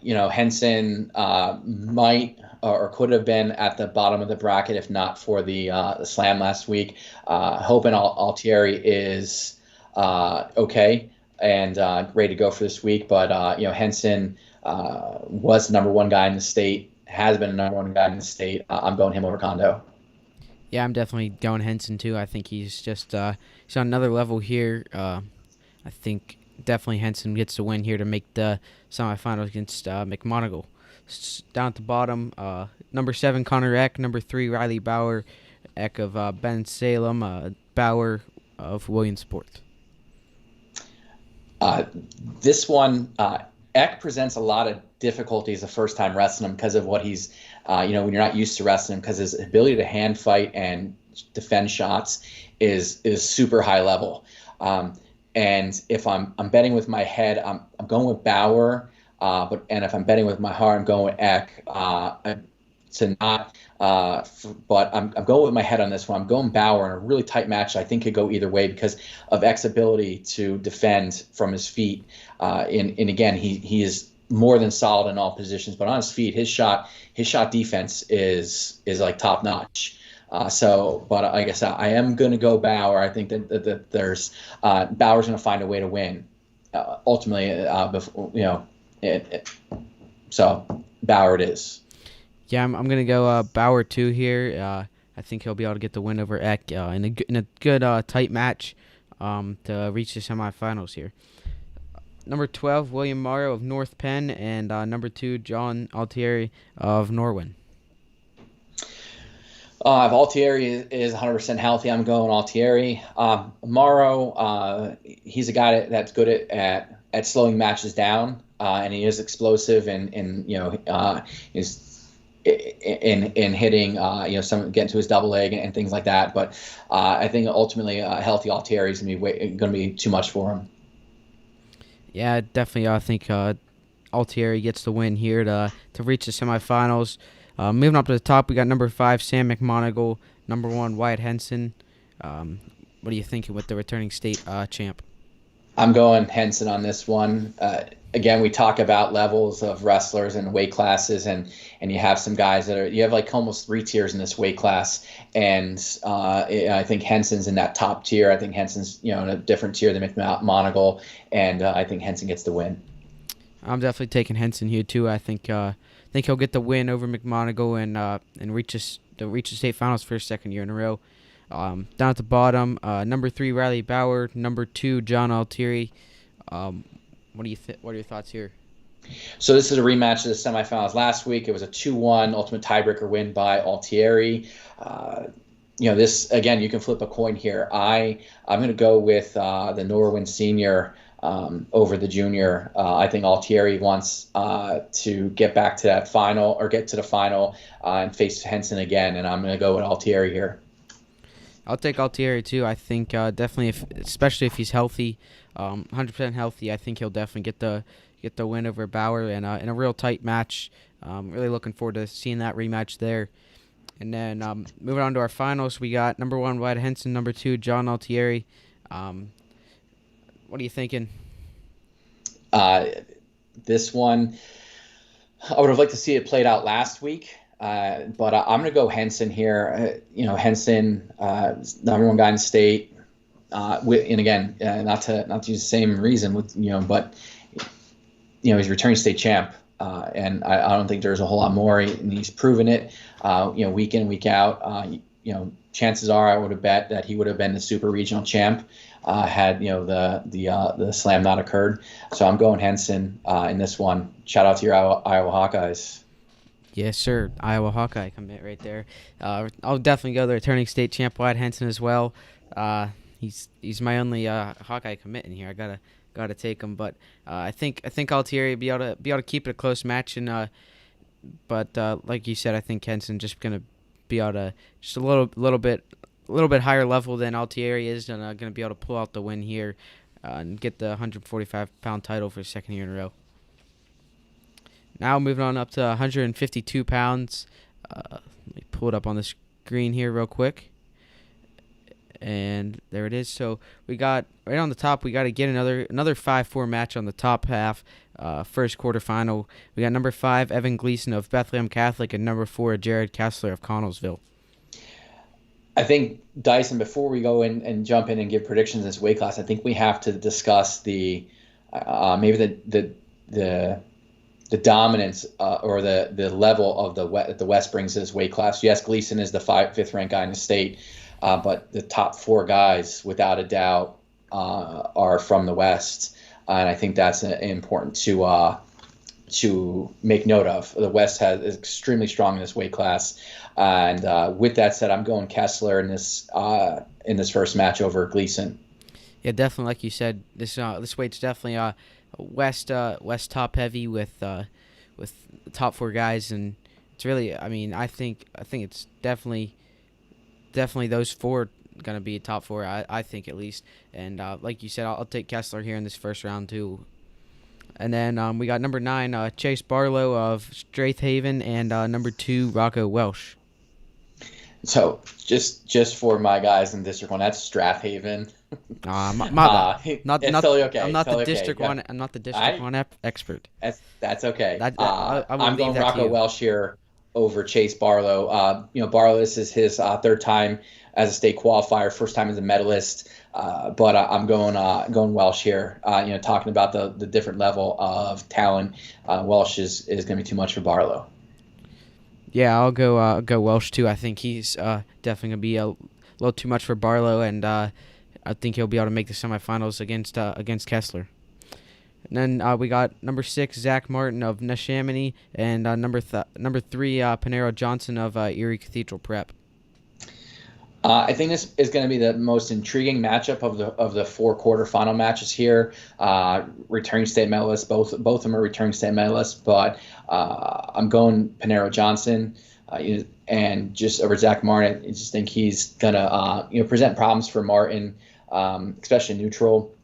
Henson might or could have been at the bottom of the bracket if not for the slam last week. Hoping Altieri is okay and ready to go for this week. But, Henson was the number 1 guy in the state, has been the number 1 guy in the state. I'm going him over Kondo. Yeah, I'm definitely going Henson, too. I think he's just he's on another level here. I think definitely Henson gets the win here to make the semifinals against McMonagle. Down at the bottom, number 7, Connor Eck, number 3, Riley Bauer, Eck of Ben Salem, Bauer of Williamsport. This one, Eck presents a lot of difficulties the first time wrestling him because of what he's, when you're not used to wrestling him, because his ability to hand fight and defend shots is super high level. And if I'm betting with my head, I'm going with Bauer. But if I'm betting with my heart, I'm going with Eck. But I'm going with my head on this one. I'm going Bauer in a really tight match. I think could go either way because of Eck's ability to defend from his feet. And again, he is more than solid in all positions. But on his feet, his shot defense is like top notch. But like I said, I am going to go Bauer. I think that there's Bauer's going to find a way to win. Ultimately, so Bauer it is. Yeah, I'm going to go Bauer too here. I think he'll be able to get the win over Eck in a good tight match to reach the semifinals here. Number 12, William Morrow of North Penn, and number 2, John Altieri of Norwin. If Altieri is 100% healthy, I'm going Altieri. Morrow, he's a guy that's good at slowing matches down, and he is explosive and is in hitting, some getting to his double leg and things like that. But I think ultimately a healthy Altieri is going to be too much for him. Yeah, definitely. I think Altieri gets the win here to reach the semifinals. Moving up to the top, we got number 5 Sam McMonagle, number 1 Wyatt Henson. What are you thinking with the returning state champ? I'm going Henson on this one. Again, we talk about levels of wrestlers and weight classes, and you have some guys you have like almost 3 tiers in this weight class, and I think Henson's in that top tier. I think Henson's in a different tier than McMonagle, and I think Henson gets the win. I'm definitely taking Henson here too. I think he'll get the win over McMonagle and reach the state finals for his second year in a row. Down at the bottom, number 3 Riley Bauer, number 2 John Altieri. What are your thoughts here? So this is a rematch of the semifinals last week. It was a 2-1 ultimate tiebreaker win by Altieri. This again, you can flip a coin here. I'm going to go with the Norwin senior over the junior. I think Altieri wants to get back to that final or get to the final and face Henson again, and I'm going to go with Altieri here. I'll take Altieri too. I think definitely, especially if he's healthy, 100% healthy, I think he'll definitely get the win over Bauer in a real tight match. Really looking forward to seeing that rematch there. And then moving on to our finals, we got number 1 Wyatt Henson, number 2 John Altieri. What are you thinking? This one, I would have liked to see it played out last week. But I'm going to go Henson here. Henson, number 1 guy in the state, And again, not to use the same reason with but he's returning state champ, and I don't think there's a whole lot more. He's proven it, week in, week out. Chances are I would have bet that he would have been the super regional champ had the slam not occurred. So I'm going Henson in this one. Shout out to your Iowa Hawkeyes. Yes, sir. Iowa Hawkeye commit right there. I'll definitely go the returning state champ Wyatt Henson as well. He's my only Hawkeye commit in here. I gotta take him, but I think Altieri be able to keep it a close match, and but like you said, I think Henson just gonna be able to just a little bit higher level than Altieri is, and gonna be able to pull out the win here and get the 145-pound title for the second year in a row. Now moving on up to 152 pounds. Let me pull it up on the screen here real quick. And there it is. So we got right on the top. We got to get another 5-4 match on the top half. First quarterfinal. We got number 5 Evan Gleason of Bethlehem Catholic and number 4 Jared Kessler of Connellsville. I think Dysen. Before we go in and jump in and give predictions in this weight class, I think we have to discuss the maybe the dominance or the level of the West brings to this weight class. Yes, Gleason is the 5th ranked guy in the state. But the top 4 guys, without a doubt, are from the West, and I think that's important to make note of. The West is extremely strong in this weight class, and with that said, I'm going Kessler in this first match over Gleason. Yeah, definitely, like you said, this weight's definitely West top heavy with the top 4 guys, and it's really, I think it's definitely those 4 gonna be a top 4. I think at least, and like you said, I'll take Kessler here in this first round too. And then we got number 9 Chase Barlow of Strathaven and number 2 Rocco Welsh. So just for my guys in District 1, that's Strathaven. My bad. Not totally okay. I'm not totally the District okay. 1. I'm not the District 1 expert. That's okay. I'm going Rocco Welsh here over Chase Barlow. Barlow, this is his 3rd time as a state qualifier, 1st time as a medalist. But I'm going Welsh here. Talking about the different level of talent, Welsh is going to be too much for Barlow. Yeah, I'll go Welsh too. I think he's definitely going to be a little too much for Barlow, and I think he'll be able to make the semifinals against Kessler. And then we got number 6 Zach Martin of Neshaminy and number 3 Panero Johnson of Erie Cathedral Prep. I think this is going to be the most intriguing matchup of the 4 quarterfinal matches here. Returning state medalists, both of them are returning state medalists, but I'm going Panero Johnson, and just over Zach Martin. I just think he's gonna present problems for Martin, especially neutral.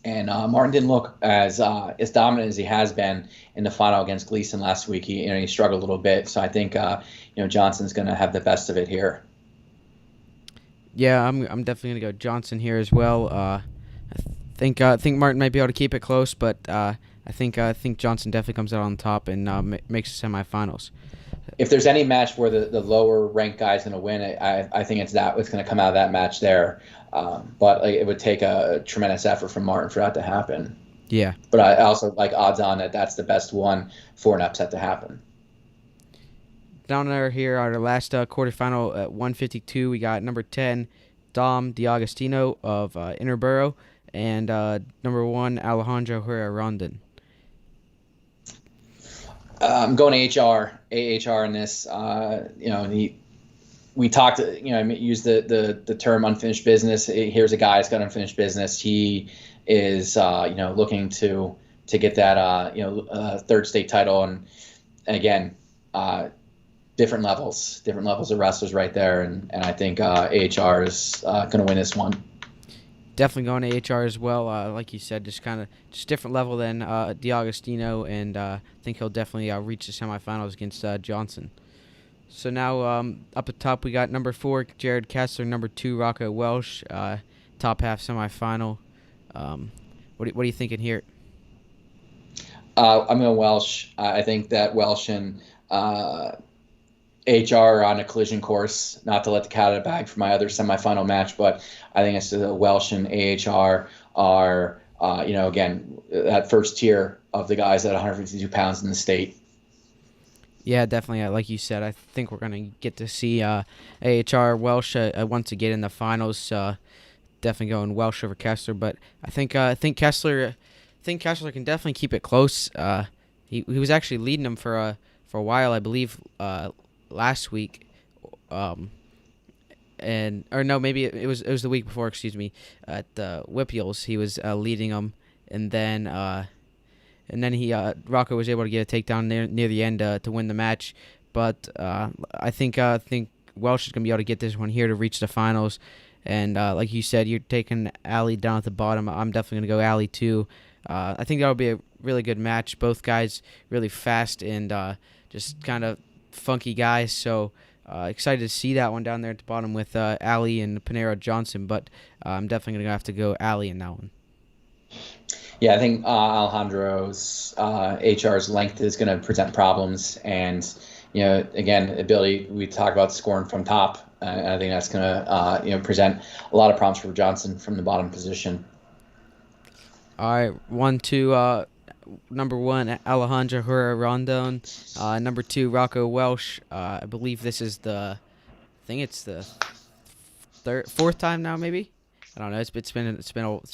And Martin didn't look as dominant as he has been in the final against Gleason last week. He struggled a little bit, so I think Johnson's going to have the best of it here. Yeah, I'm definitely gonna go Johnson here as well. I think Martin might be able to keep it close, but I think Johnson definitely comes out on top and makes the semifinals. If there's any match where the lower ranked guy's going to win, I think it's going to come out of that match there. But it would take a tremendous effort from Martin for that to happen. Yeah. But I also like odds on that's the best one for an upset to happen. Down there here, our last quarterfinal at 152, we got number 10 Dom DiAgostino of Interborough and number 1 Alejandro Herrera Rondon. I'm going AHR in this. We talked. I used the term unfinished business. Here's a guy that's got unfinished business. He is looking to get that 3rd state title, and again, different levels of wrestlers right there, and I think AHR is going to win this one. Definitely going to AHR as well. Like you said, just different level than DiAgostino, and I think he'll definitely reach the semifinals against Johnson. So now up at top we got number 4 Jared Kessler, number 2 Rocco Welsh, top half semifinal. What are you thinking here? I'm going Welsh. I think that Welsh and HR on a collision course, not to let the cat out of the bag for my other semifinal match, but I think it's the Welsh and AHR are, again, that first tier of the guys at 152 pounds in the state. Yeah, definitely. Like you said, I think we're gonna get to see AHR Welsh once again in the finals. Definitely going Welsh over Kessler, but I think Kessler can definitely keep it close. He was actually leading them for a while, I believe, last week, and or no, maybe it was the week before. Excuse me, at the Whippules, he was leading them, and then he Rocco was able to get a takedown near the end to win the match. But I think Welsh is gonna be able to get this one here to reach the finals. And like you said, you're taking Ali down at the bottom. I'm definitely gonna go Ali too. I think that'll be a really good match. Both guys really fast and just kind of funky guys. So excited to see that one down there at the bottom with Ali and Panero Johnson. But I'm definitely gonna have to go Ali in that one. Yeah, I think Alejandro's HR's length is going to present problems, and again, ability. We talk about scoring from top. I think that's going to present a lot of problems for Johnson from the bottom position. All right, number one, Alejandro Herrera Rondon. Number two, Rocco Welsh. I believe this is I think it's the fourth time now, maybe. I don't know. It's been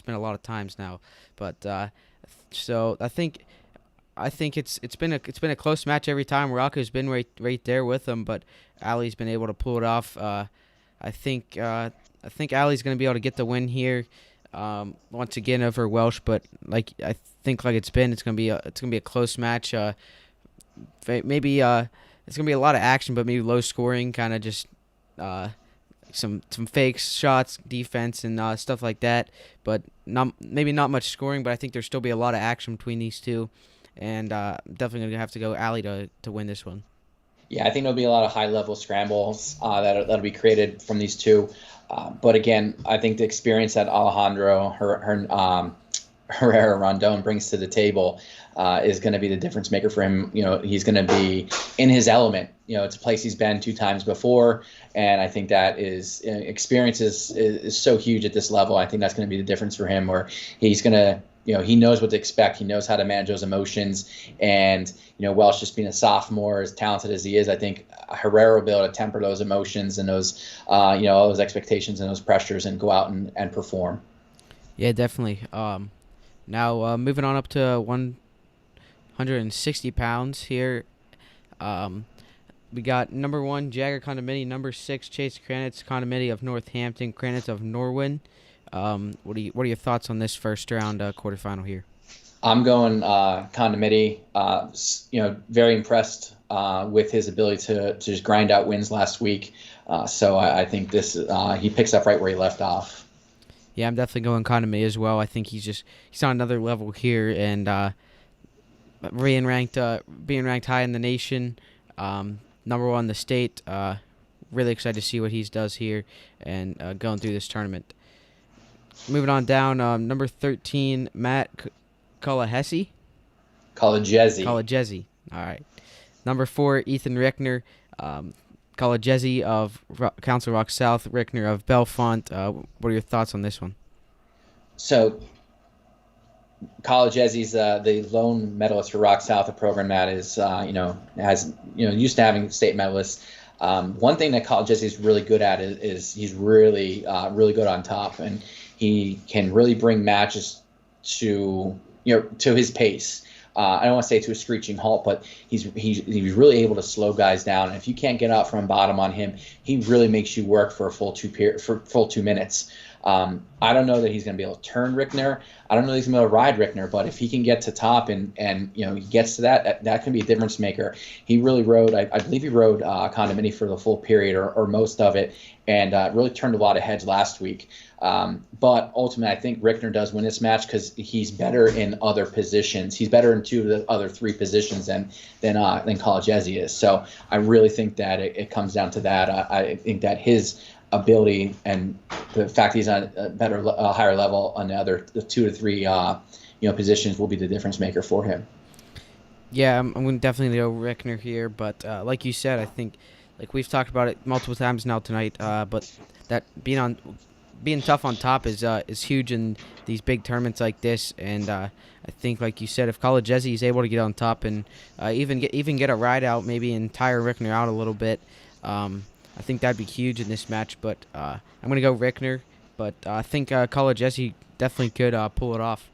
a lot of times now, but so I think it's been a close match every time. Rocco's been right there with him, but Ali's been able to pull it off. I think Ali's going to be able to get the win here once again over Welsh, but it's going to be a close match. Maybe it's going to be a lot of action, but maybe low scoring, kind of just some fake shots, defense, and stuff like that. But maybe not much scoring, but I think there'll still be a lot of action between these two. And definitely going to have to go Ali to win this one. Yeah, I think there'll be a lot of high-level scrambles that'll be created from these two. But again, I think the experience that Alejandro Herrera Rondon brings to the table is going to be the difference maker for him. He's going to be in his element. It's a place he's been 2 times before, and I think that experience is so huge at this level. I think that's going to be the difference for him, where he's going to, he knows what to expect. He knows how to manage those emotions, and Welsh just being a sophomore, as talented as he is, I think Herrera will be able to temper those emotions and those, all those expectations and those pressures, and go out and perform. Yeah, definitely. Now moving on up to 160 pounds here. We got number 1 Jagger Condomini, number 6 Chase Kranitz Condomini of Northampton, Kranitz of Norwin. What are your thoughts on this first round quarterfinal here? I'm going Condomini. Very impressed with his ability to just grind out wins last week. So I think this he picks up right where he left off. Yeah, I'm definitely going Condomini as well. I think he's on another level here, and being ranked high in the nation, number 1 in the state. Really excited to see what he does here and going through this tournament. Moving on down, number 13, Matt Colahesi. Colajesi. All right. Number 4, Ethan Rickner. Colajesi of Council Rock South, Rickner of Belfont. What are your thoughts on this one? So, Colajesi's the lone medalist for Rock South, a program that is, used to having state medalists. One thing that Colajesi is really good at is he's really good on top, and he can really bring matches to his pace. I don't want to say to a screeching halt, but he's really able to slow guys down. And if you can't get out from bottom on him, he really makes you work for a full 2 minutes. I don't know that he's going to be able to turn Rickner. I don't know that he's going to be able to ride Rickner, but if he can get to top and he gets to that can be a difference maker. He really rode, I believe he rode Condomini for the full period or most of it, and really turned a lot of heads last week. But ultimately, I think Rickner does win this match because he's better in other positions. He's better in 2 of the other 3 positions than Colajesi is. So I really think that it comes down to that. I think that his ability and the fact that he's on a higher level on the other 2 to 3 positions will be the difference maker for him. Yeah, I'm going to definitely go Rickner here, but like you said, I think like we've talked about it multiple times now tonight. But that being tough on top is huge in these big tournaments like this. And I think, like you said, if College Ezzy is able to get on top and even get a ride out, maybe and tire Rickner out a little bit, I think that'd be huge in this match. But I'm gonna go Rickner. But I think College Ezzy definitely could pull it off.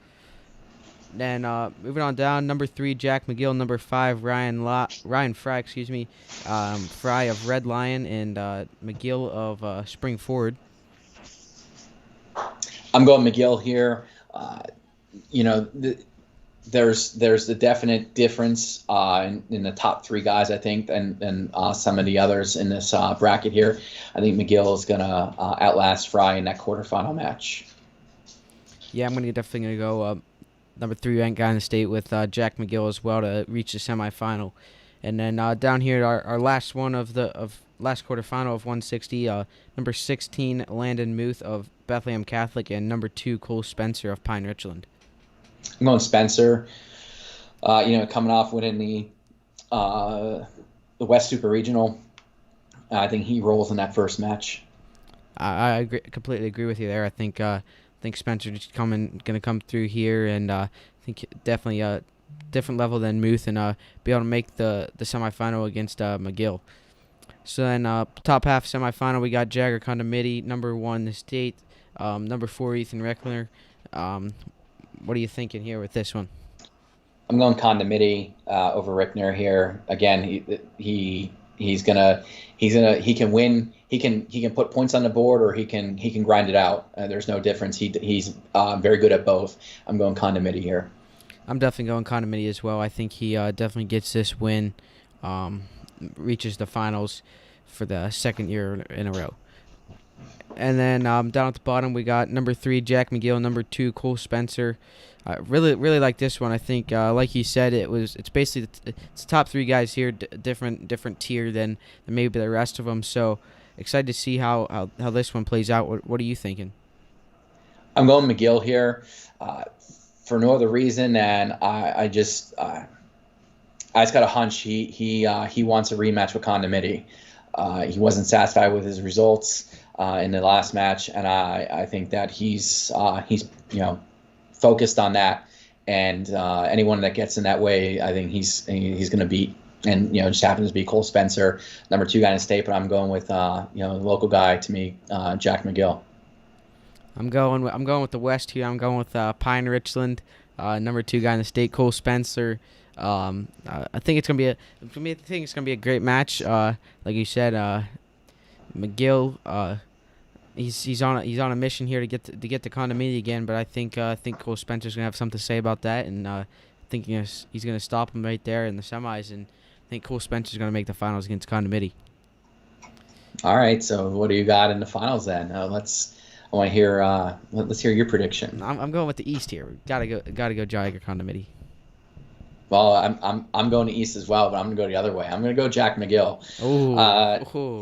Then moving on down, number 3, Jack McGill. Number 5, Ryan Fry, excuse me. Fry of Red Lion and McGill of Spring Forward. I'm going McGill here. There's the definite difference in the top 3 guys, I think, and some of the others in this bracket here. I think McGill is going to outlast Fry in that quarterfinal match. Yeah, I'm definitely going to go number 3 ranked guy in the state with Jack McGill as well to reach the semifinal. And then down here, our last one of last quarterfinal of 160, number 16, Landon Muth of Bethlehem Catholic, and number 2, Cole Spencer of Pine Richland. I'm going Spencer. Coming off winning the West Super Regional, I think he rolls in that first match. I completely agree with you there. I think Spencer just going to come through here, and I think definitely a different level than Muth, and be able to make the semifinal against McGill. So then top half semifinal, we got Jagger Condomity, number 1 the state, number 4 Ethan Reckler. What are you thinking here with this one? I'm going Condomity over Rickner here. Again, he can win. He can put points on the board, or he can grind it out. There's no difference. He's very good at both. I'm going Condomity here. I'm definitely going Condomity as well. I think he definitely gets this win, reaches the finals for the second year in a row. And then down at the bottom, we got number 3, Jack McGill, number 2, Cole Spencer. Really like this one. I think, like you said, it's basically it's the top 3 guys here, different tier than maybe the rest of them. So excited to see how this one plays out. What are you thinking? I'm going McGill here for no other reason, and I just got a hunch he wants a rematch with Condomity. He wasn't satisfied with his results in the last match, and I think that he's focused on that, and anyone that gets in that way, I think he's going to beat. And just happens to be Cole Spencer, number 2 guy in the state, but I'm going with the local guy to me, Jack McGill. I'm going with the West here. I'm going with Pine Richland, number 2 guy in the state, Cole Spencer. I think it's gonna be a great match. Like you said, McGill. He's on a mission here to get to Condomini again. But I think Cole Spencer's gonna have something to say about that, and I think he's gonna stop him right there in the semis. And I think Cole Spencer's gonna make the finals against Condomini. All right. So what do you got in the finals then? I want to hear. Let's hear your prediction. I'm going with the East here. Gotta go Jagger Condomity. Well, I'm going to East as well, but I'm going to go the other way. I'm going to go Jack McGill.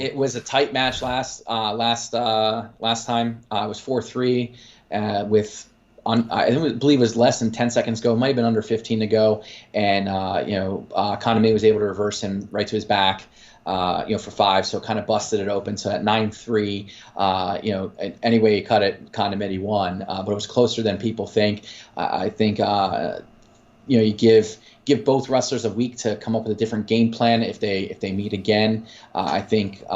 It was a tight match last time. It was 4-3 I believe it was less than 10 seconds to go. It might have been under 15 to go, and Condomini was able to reverse him right to his back. For 5, so kind of busted it open. So at 9-3, any way you cut it, Condomini won, but it was closer than people think. I think you give both wrestlers a week to come up with a different game plan if they meet again. I think in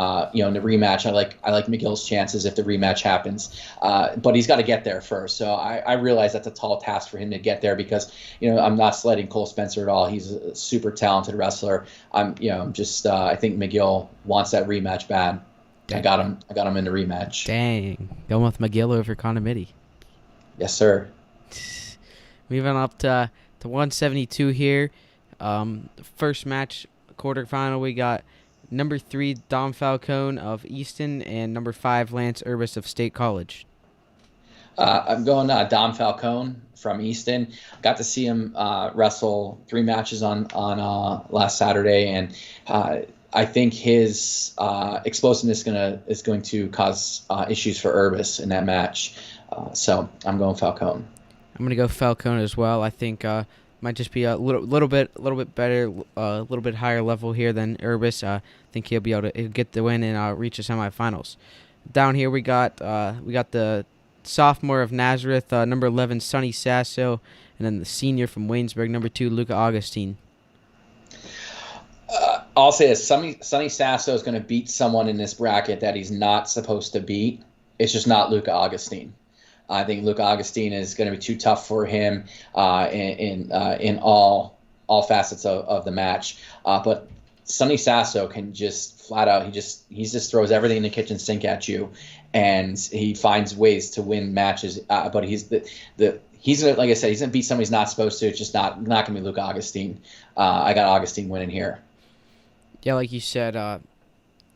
the rematch, I like McGill's chances if the rematch happens, but he's got to get there first. So I realize that's a tall task for him to get there because I'm not slighting Cole Spencer at all. He's a super talented wrestler. I think McGill wants that rematch bad. Dang. I got him in the rematch. Dang, going with McGill over Condomini. Yes, sir. Moving up to 172 here. First match, quarterfinal, we got number 3, Dom Falcone of Easton, and number 5, Lance Urbis of State College. I'm going Dom Falcone from Easton. Got to see him wrestle 3 matches on last Saturday, and I think his explosiveness is going to cause issues for Urbis in that match. So I'm going Falcone. I'm going to go Falcone as well. I think Might just be a little bit better, a little bit higher level here than Urbis. I think he'll be able to get the win and reach the semifinals. Down here we got the sophomore of Nazareth, number 11, Sonny Sasso, and then the senior from Waynesburg, number 2, Luca Augustine. I'll say this: Sonny Sasso is going to beat someone in this bracket that he's not supposed to beat. It's just not Luca Augustine. I think Luca Augustine is going to be too tough for him in all facets of the match. But Sonny Sasso can just flat out he just throws everything in the kitchen sink at you, and he finds ways to win matches. But he's gonna, like I said, he's gonna beat somebody he's not supposed to. It's just not gonna be Luca Augustine. I got Augustine winning here. Yeah, like you said,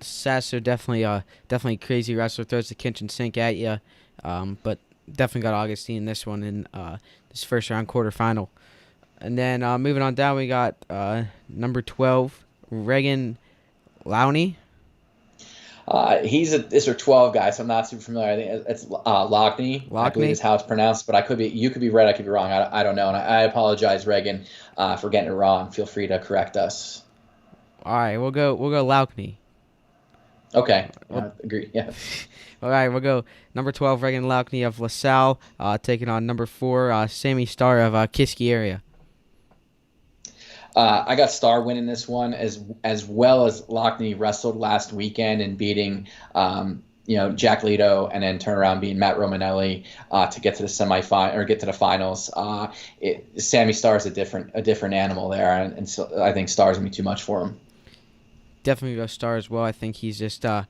Sasso definitely crazy wrestler, throws the kitchen sink at you, but definitely got Augustine in this one in this first round quarterfinal. And then moving on down, we got number 12, Reagan Lowney. He's a 12 guy, so I'm not super familiar. I think it's Lockney. I believe is how it's pronounced, but you could be right, I could be wrong. I don't know, and I apologize, Reagan, for getting it wrong. Feel free to correct us. All right, we'll go Lowney. Okay, agree. Yeah. All right, we'll go number 12, Reagan Lowney of LaSalle, taking on number 4, Sammy Starr of Kiski area. I got Starr winning this one as well as Lockney wrestled last weekend and beating Jack Leto, and then turn around beating Matt Romanelli to get to the semifinal or get to the finals. Sammy Starr is a different animal there, and so I think Starr's gonna be too much for him. Definitely go Starr as well. I think he's just a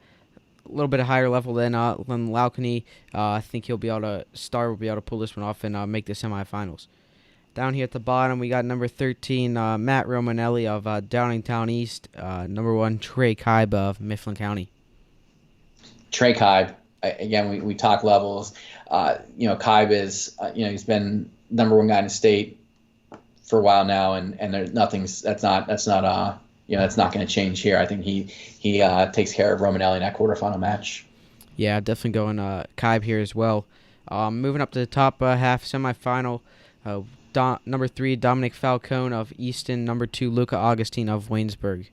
little bit higher level than Lowney. I think Starr will be able to pull this one off and make the semifinals. Down here at the bottom, we got number 13, Matt Romanelli of Downingtown East, number 1, Trey Kibe of Mifflin County. Trey Kibe, again, we talk levels. Kibe is, he's been number 1 guy in the state for a while now, and there's that's not going to change here. I think he takes care of Romanelli in that quarterfinal match. Yeah, definitely going Kibe here as well. Moving up to the top half semifinal, number 3, Dominic Falcone of Easton, number 2, Luca Augustine of Waynesburg.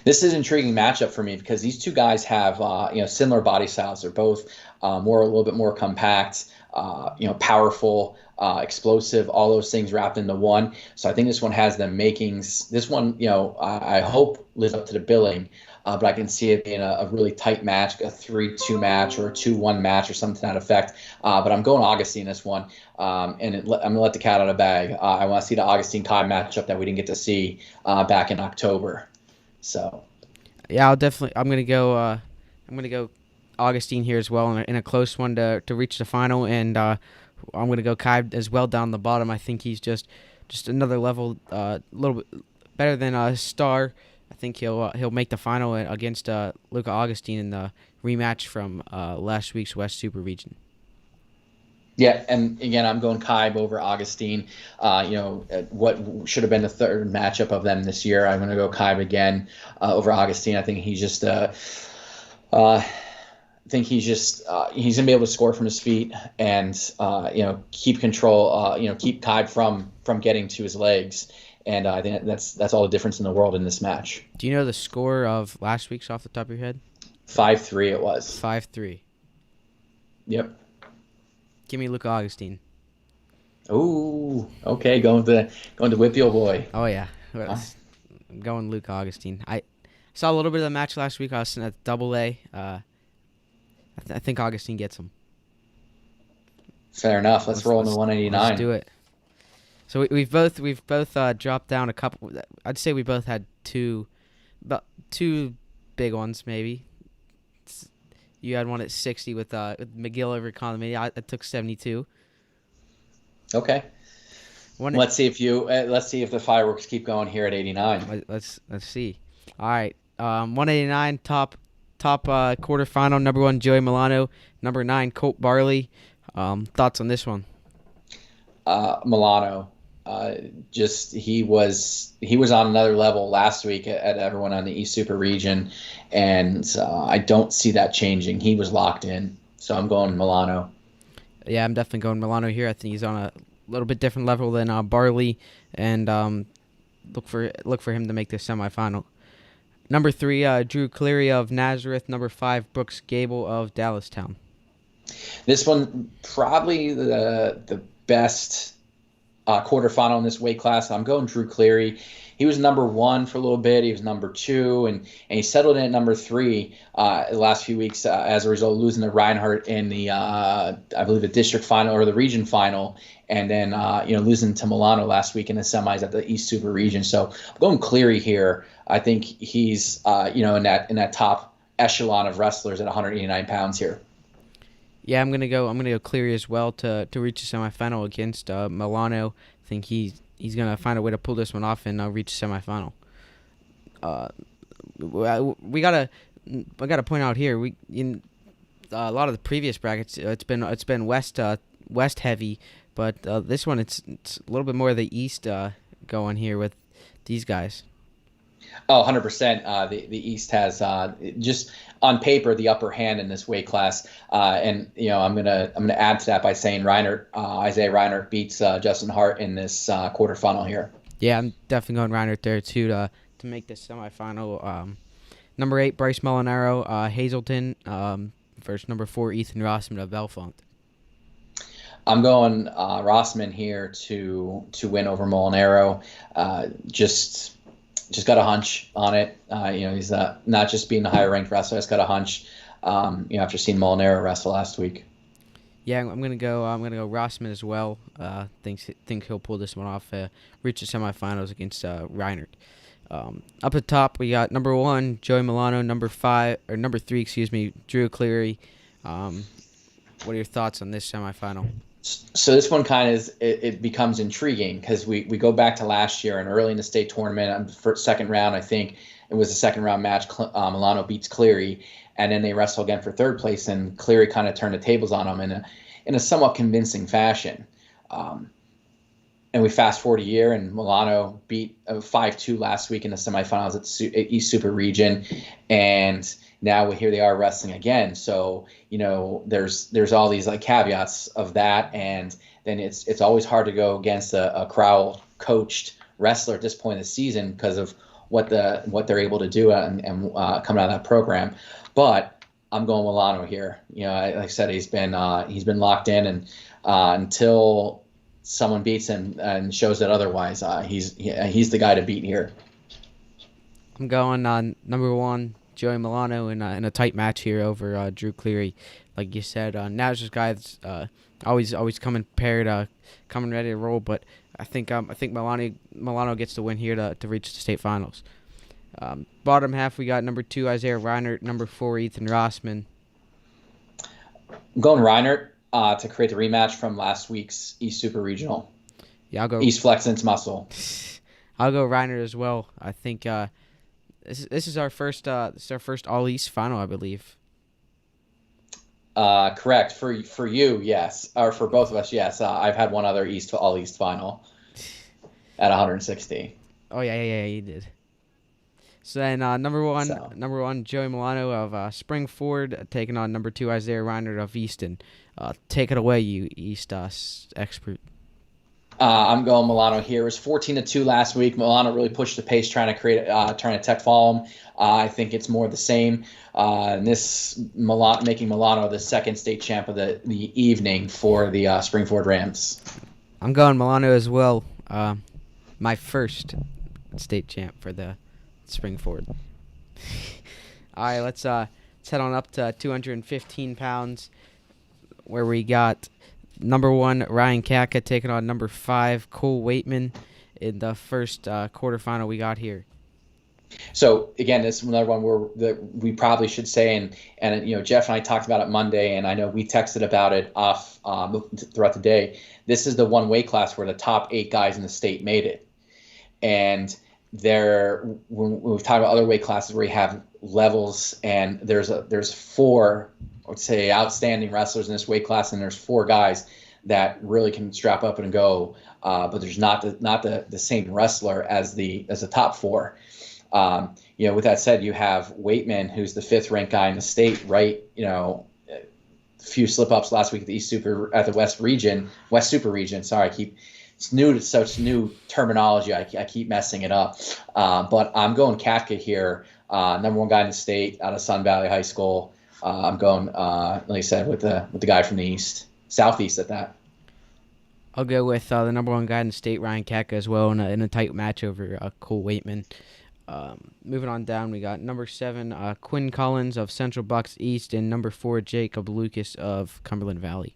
This is an intriguing matchup for me because these two guys have similar body styles. They're both a little bit more compact, powerful, explosive, all those things wrapped into one. So I think this one has the makings. This one, I hope lives up to the billing, but I can see it being a really tight match, a 3-2 match or a 2-1 match or something to that effect. But I'm going Augustine in this one, and I'm going to let the cat out of the bag. I want to see the Augustine-Kibe matchup that we didn't get to see back in October. So, yeah, I'm gonna go Augustine here as well in a close one to reach the final, and I'm gonna go Kibe as well down the bottom. I think he's just another level, a little bit better than Starr. I think he'll make the final against Luca Augustine in the rematch from last week's West Super Region. Yeah, and again, I'm going Kibe over Augustine. What should have been the third matchup of them this year. I'm going to go Kibe again over Augustine. I think he's just he's going to be able to score from his feet and keep control. Keep Kibe from getting to his legs. And I think that's all the difference in the world in this match. Do you know the score of last week's off the top of your head? 5-3 it was. 5-3. Yep. Give me Luca Augustine. Ooh, okay, going to whip your boy. Oh yeah, I'm going Luca Augustine. I saw a little bit of the match last week. I was at AA. I think Augustine gets him. Fair enough. Let's roll into 189. Let's do it. So we've both dropped down a couple. I'd say we both had two big ones maybe. You had one at 60 with McGill over Economy. I took 72. Okay. Let's see if the fireworks keep going here at 89. Let's see. All right. 189 top quarterfinal. Number 1 Joey Milano. Number 9 Colt Barley. Thoughts on this one? Milano. He was on another level last week at everyone on the East Super Region, and I don't see that changing. He was locked in, so I'm going Milano. Yeah, I'm definitely going Milano here. I think he's on a little bit different level than Barley, and look for him to make the semifinal. Number 3, Drew Cleary of Nazareth. Number 5, Brooks Gable of Dallastown. This one probably the best quarterfinal in this weight class. I'm going Drew Cleary. He was number 1 for a little bit. He was number 2, and he settled in at number 3 the last few weeks as a result of losing to Reinhardt in the I believe the district final or the region final, and then losing to Milano last week in the semis at the East Super Region. So I'm going Cleary here. I think he's in that top echelon of wrestlers at 189 pounds here. Yeah, I'm gonna go Cleary as well to reach the semifinal against Milano. I think he's gonna find a way to pull this one off and reach the semifinal. I gotta point out here, in a lot of the previous brackets, it's been west heavy, but this one it's a little bit more of the east going here with these guys. Oh, 100%. The East has just on paper the upper hand in this weight class, and I'm gonna add to that by saying Isaiah Reinhardt beats Justin Hart in this quarterfinal here. Yeah, I'm definitely going Reinhardt there too to make this semifinal. Number 8, Bryce Molinaro, Hazleton versus number 4, Ethan Rossman of Belfont. I'm going Rossman here to win over Molinaro. Just got a hunch on it. He's not just being a higher ranked wrestler. Just got a hunch. After seeing Molinaro wrestle last week. Yeah, I'm gonna go Rossman as well. Think he'll pull this one off. Reach the semifinals against Reinhardt. Up at the top, we got number 1, Joey Milano. Number 3, Drew Cleary. What are your thoughts on this semifinal? So this one kind of it becomes intriguing because we go back to last year and early in the state tournament, for second round, I think it was a second round match. Milano beats Cleary, and then they wrestle again for third place, and Cleary kind of turned the tables on him in a somewhat convincing fashion. And we fast forward a year, and Milano beat 5-2 last week in the semifinals at East Super Region, and now here they are wrestling again. So there's all these like caveats of that, and then it's always hard to go against a Crowell coached wrestler at this point in the season because of what they're able to do and coming out of that program. But I'm going Milano here. Like I said, he's been locked in, and until someone beats him and shows it otherwise, he's the guy to beat here. I'm going on number 1, Joey Milano, in a tight match here over Drew Cleary. Like you said, Nazareth guy that's always coming paired, coming ready to roll. But I think Milano gets the win here to reach the state finals. Bottom half, we got number 2, Isaiah Reinhardt. Number 4, Ethan Rossman. I'm going Reinhardt to create the rematch from last week's East Super Regional. Yeah, I'll go East flexing its muscle. I'll go Reinhardt as well. I think this is our first All East final, I believe. Correct. For you, yes, or for both of us, yes. I've had one other All East final at 160. Oh yeah, you did. So then number one, Joey Milano of Springford taking on number 2, Isaiah Reinhardt of Easton. Take it away, you East expert. I'm going Milano here. It was 14-2 last week. Milano really pushed the pace, trying to tech fall him. I think it's more the same. And this making Milano the second state champ of the evening for the Springford Rams. I'm going Milano as well. My first state champ for the Springford. All right, let's head on up to 215 pounds, where we got number 1, Ryan Kaka taking on number 5, Cole Waitman in the first quarterfinal we got here. So again, this is another one we probably should say, and Jeff and I talked about it Monday, and I know we texted about it off throughout the day. This is the one weight class where the top 8 guys in the state made it, and when we've talked about other weight classes where you have levels, and there's 4, I would say, outstanding wrestlers in this weight class, and there's 4 guys that really can strap up and go, but there's not the same wrestler as the top 4. With that said, you have Waitman, who's the 5th ranked guy in the state, right? few slip ups last week at the West Super Region. Sorry, it's such new terminology. I keep messing it up. But I'm going Katka here, number one guy in the state out of Sun Valley High School. I'm going, like I said, with the guy from the southeast at that. I'll go with the number one guy in the state, Ryan Katka, as well, in a tight match over Cole Waitman. Moving on down, we got number 7, Quinn Collins of Central Bucks East, and number 4, Jacob Lucas of Cumberland Valley.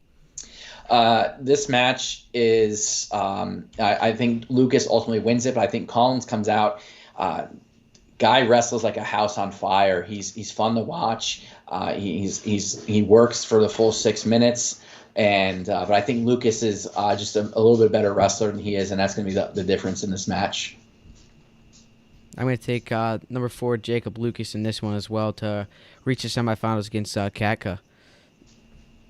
This match is, I think Lucas ultimately wins it, but I think Collins comes out. Guy wrestles like a house on fire. He's fun to watch. He works for the full 6 minutes. But I think Lucas is just a little bit better wrestler than he is, and that's going to be the difference in this match. I'm going to take number 4, Jacob Lucas, in this one as well to reach the semifinals against Katka.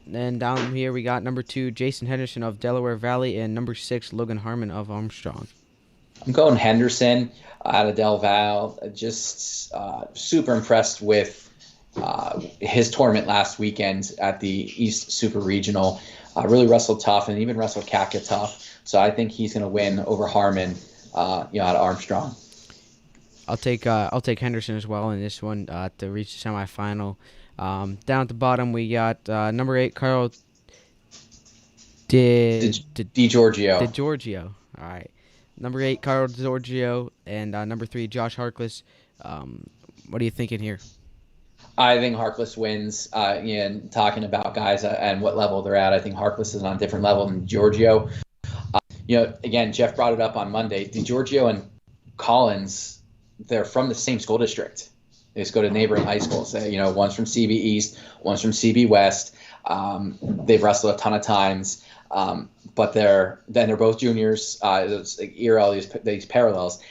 Then down here we got number 2, Jason Henderson of Delaware Valley, and number 6, Logan Harmon of Armstrong. I'm going Henderson out of Del Val. Just super impressed with his tournament last weekend at the East Super Regional. Really wrestled tough and even wrestled Katka tough. So I think he's going to win over Harmon, out of Armstrong. I'll take Henderson as well in this one to reach the semifinal. Down at the bottom we got number 8, Carl DiGiorgio. DiGiorgio. All right. Number 8, Carl DiGiorgio, and number 3, Josh Harkless. What are you thinking here? I think Harkless wins. And talking about guys and what level they're at, I think Harkless is on a different level than Giorgio. Again, Jeff brought it up on Monday. DiGiorgio and Collins, they're from the same school district. They just go to neighboring high schools. One's from CB East, one's from CB West. They've wrestled a ton of times, but they're both juniors. All these parallels.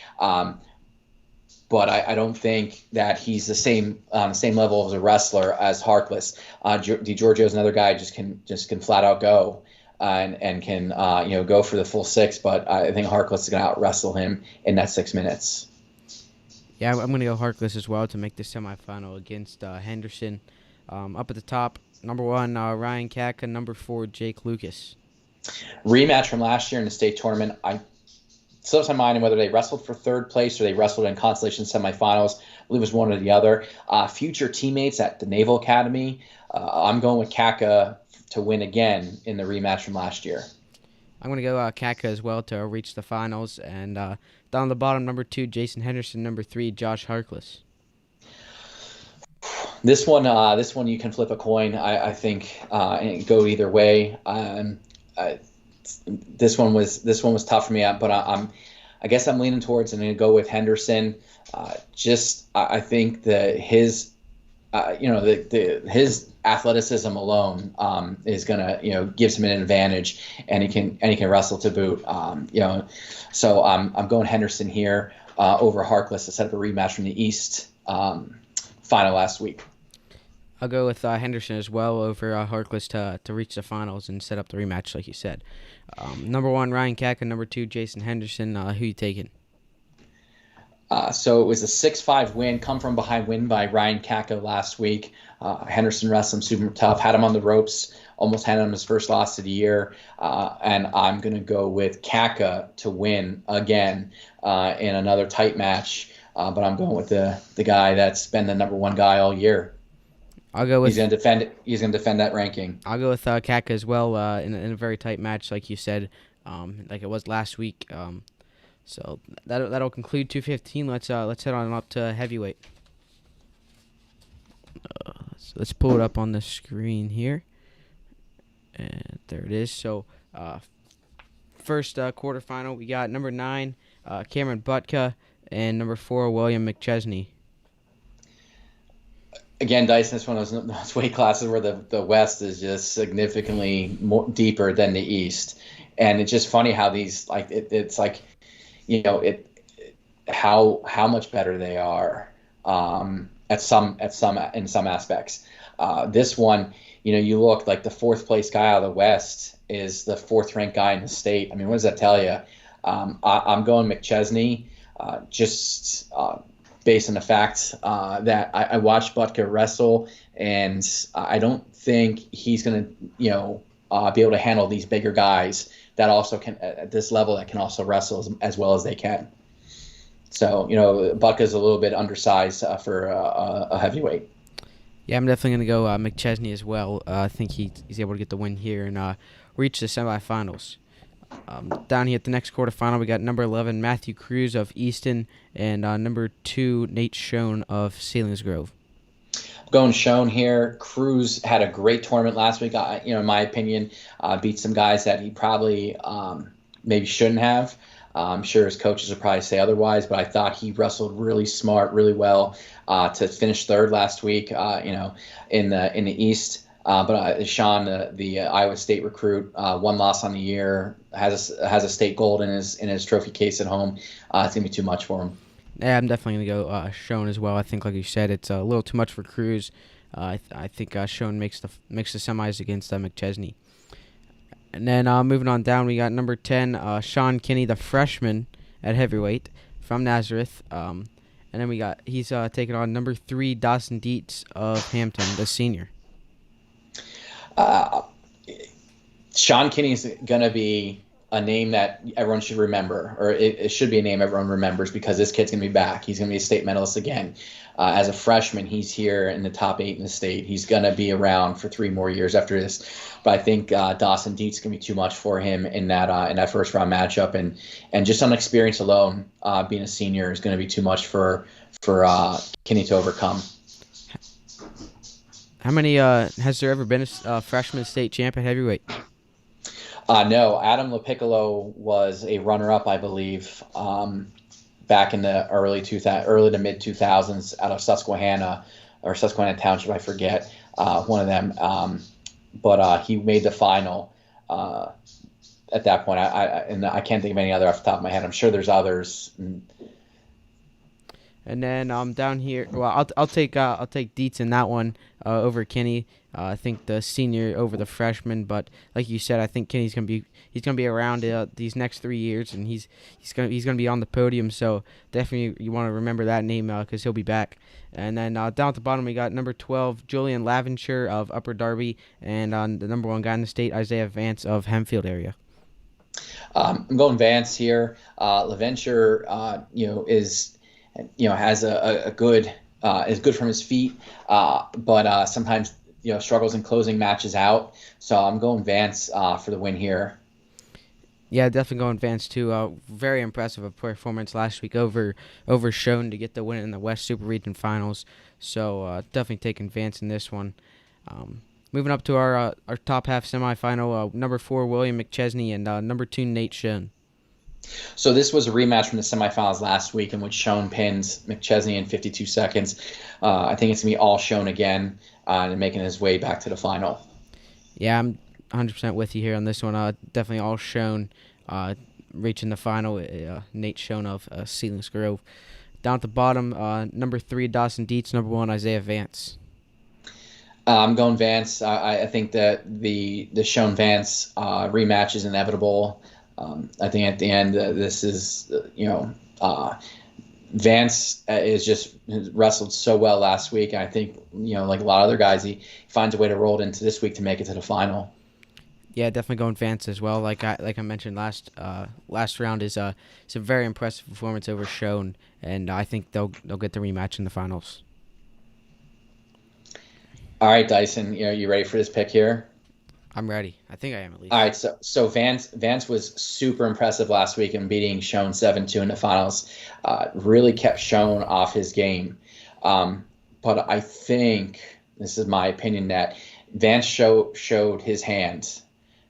But I don't think that he's the same level as a wrestler as Harkless. DiGiorgio is another guy just can flat out go and can go for the full 6. But I think Harkless is going to out wrestle him in that 6 minutes. Yeah, I'm going to go Harkless as well to make the semifinal against Henderson. Up at the top, number 1, Ryan Katka, number 4, Jake Lucas. Rematch from last year in the state tournament. I slips my mind on whether they wrestled for 3rd place or they wrestled in consolation semifinals. I believe it was one or the other. Future teammates at the Naval Academy. I'm going with Katka to win again in the rematch from last year. I'm going to go Katka as well to reach the finals. And down the bottom, number 2, Jason Henderson. Number 3, Josh Harkless. This one you can flip a coin. I think and go either way. This one was tough for me, but I guess I'm leaning towards and going to go with Henderson. I think that his his athleticism alone is gonna gives him an advantage, and he can wrestle to boot. So I'm going Henderson here over Harkless to set up a rematch from the East final last week. I'll go with Henderson as well over Harkless to reach the finals and set up the rematch, like you said. Number 1, Ryan Katka. Number 2, Jason Henderson. Who you taking? So it was a 6-5 win, come from behind win by Ryan Katka last week. Henderson wrestled him super tough, had him on the ropes, almost handed him his first loss of the year. And I'm going to go with Katka to win again in another tight match. But I'm going with the guy that's been the number 1 guy all year. I'll go with. He's going to defend it. He's going to defend that ranking. I'll go with Katka as well in a very tight match, like you said, like it was last week. So that'll conclude 215. Let's head on up to heavyweight. So let's pull it up on the screen here, and there it is. So first quarterfinal, we got number 9, Cameron Butka, and number 4, William McChesney. Again, Dyson, it's one of those weight classes where the West is just significantly more deeper than the East, and it's just funny how these it's like, how much better they are in some aspects. This one, you look like the 4th place guy out of the West is the 4th ranked guy in the state. I mean, what does that tell you? I'm going McChesney. based on the fact that I watched Butker wrestle, and I don't think he's going to, be able to handle these bigger guys that also can at this level that can also wrestle as well as they can. So, Butker's a little bit undersized for a heavyweight. Yeah, I'm definitely going to go McChesney as well. I think he's able to get the win here and reach the semifinals. Down here at the next quarterfinal, we got number 11, Matthew Cruz of Easton, and number 2, Nate Schoen of Selinsgrove. Going Schoen here. Cruz had a great tournament last week. In my opinion, beat some guys that he probably maybe shouldn't have. I'm sure his coaches will probably say otherwise, but I thought he wrestled really smart, really well to finish third last week. In the East. But Sean, the Iowa State recruit, one loss on the year, has a state gold in his trophy case at home. It's gonna be too much for him. Yeah, I'm definitely gonna go Schoen as well. I think, like you said, it's a little too much for Cruz. I think Schoen makes the semis against McChesney. And then moving on down, we got number 10, Sean Kinney, the freshman at heavyweight from Nazareth. And then he's taking on number 3, Dawson Dietz of Hampton, the senior. Sean Kinney is going to be a name that everyone should remember, or it should be a name everyone remembers, because this kid's going to be back. He's going to be a state medalist again. As a freshman, he's here in the top 8 in the state. He's going to be around for 3 more years after this. But I think Dawson Dietz is going to be too much for him in that first round matchup, and just on experience alone, being a senior is going to be too much for Kinney to overcome. How many has there ever been a freshman state champ at heavyweight? No, Adam LaPiccolo was a runner-up, I believe, back in the early to mid 2000s out of Susquehanna Township, I forget, one of them. But he made the final at that point. I can't think of any other off the top of my head. I'm sure there's others. And then down here, well, I'll take Dietz in that one over Kinney. I think the senior over the freshman, but like you said, I think Kinney's gonna be around these next 3 years, and he's gonna be on the podium. So definitely you want to remember that name because he'll be back. And then down at the bottom we got number 12, Julian Lavencher of Upper Darby, and the number 1 guy in the state, Isaiah Vance of Hempfield area. I'm going Vance here. Lavencher, has a good is good from his feet, but sometimes struggles in closing matches out. So I'm going Vance for the win here. Yeah, definitely going Vance too. Very impressive performance last week over Schoen to get the win in the West Super Region Finals. So definitely taking Vance in this one. Moving up to our top half semifinal, number 4 William McChesney and number 2 Nate Schoen. So this was a rematch from the semifinals last week in which Schoen pins McChesney in 52 seconds. I think it's going to be all Schoen again and making his way back to the final. Yeah, I'm 100% with you here on this one. Definitely all Schoen reaching the final. Nate Schoen of Selinsgrove. Down at the bottom, number 3 Dawson Dietz, number 1 Isaiah Vance. I'm going Vance. I think that the Schoen Vance rematch is inevitable. I think at the end, this is, Vance is just wrestled so well last week. And I think, like a lot of other guys, he finds a way to roll it into this week to make it to the final. Yeah, definitely going Vance as well. Like I mentioned last round it's a very impressive performance over Schoen, and I think they'll get the rematch in the finals. All right, Dysen, you ready for this pick here? I'm ready. I think I am at least. All right, so Vance was super impressive last week in beating Schoen 7-2 in the finals. Really kept Schoen off his game. But I think, this is my opinion, that Vance showed his hand,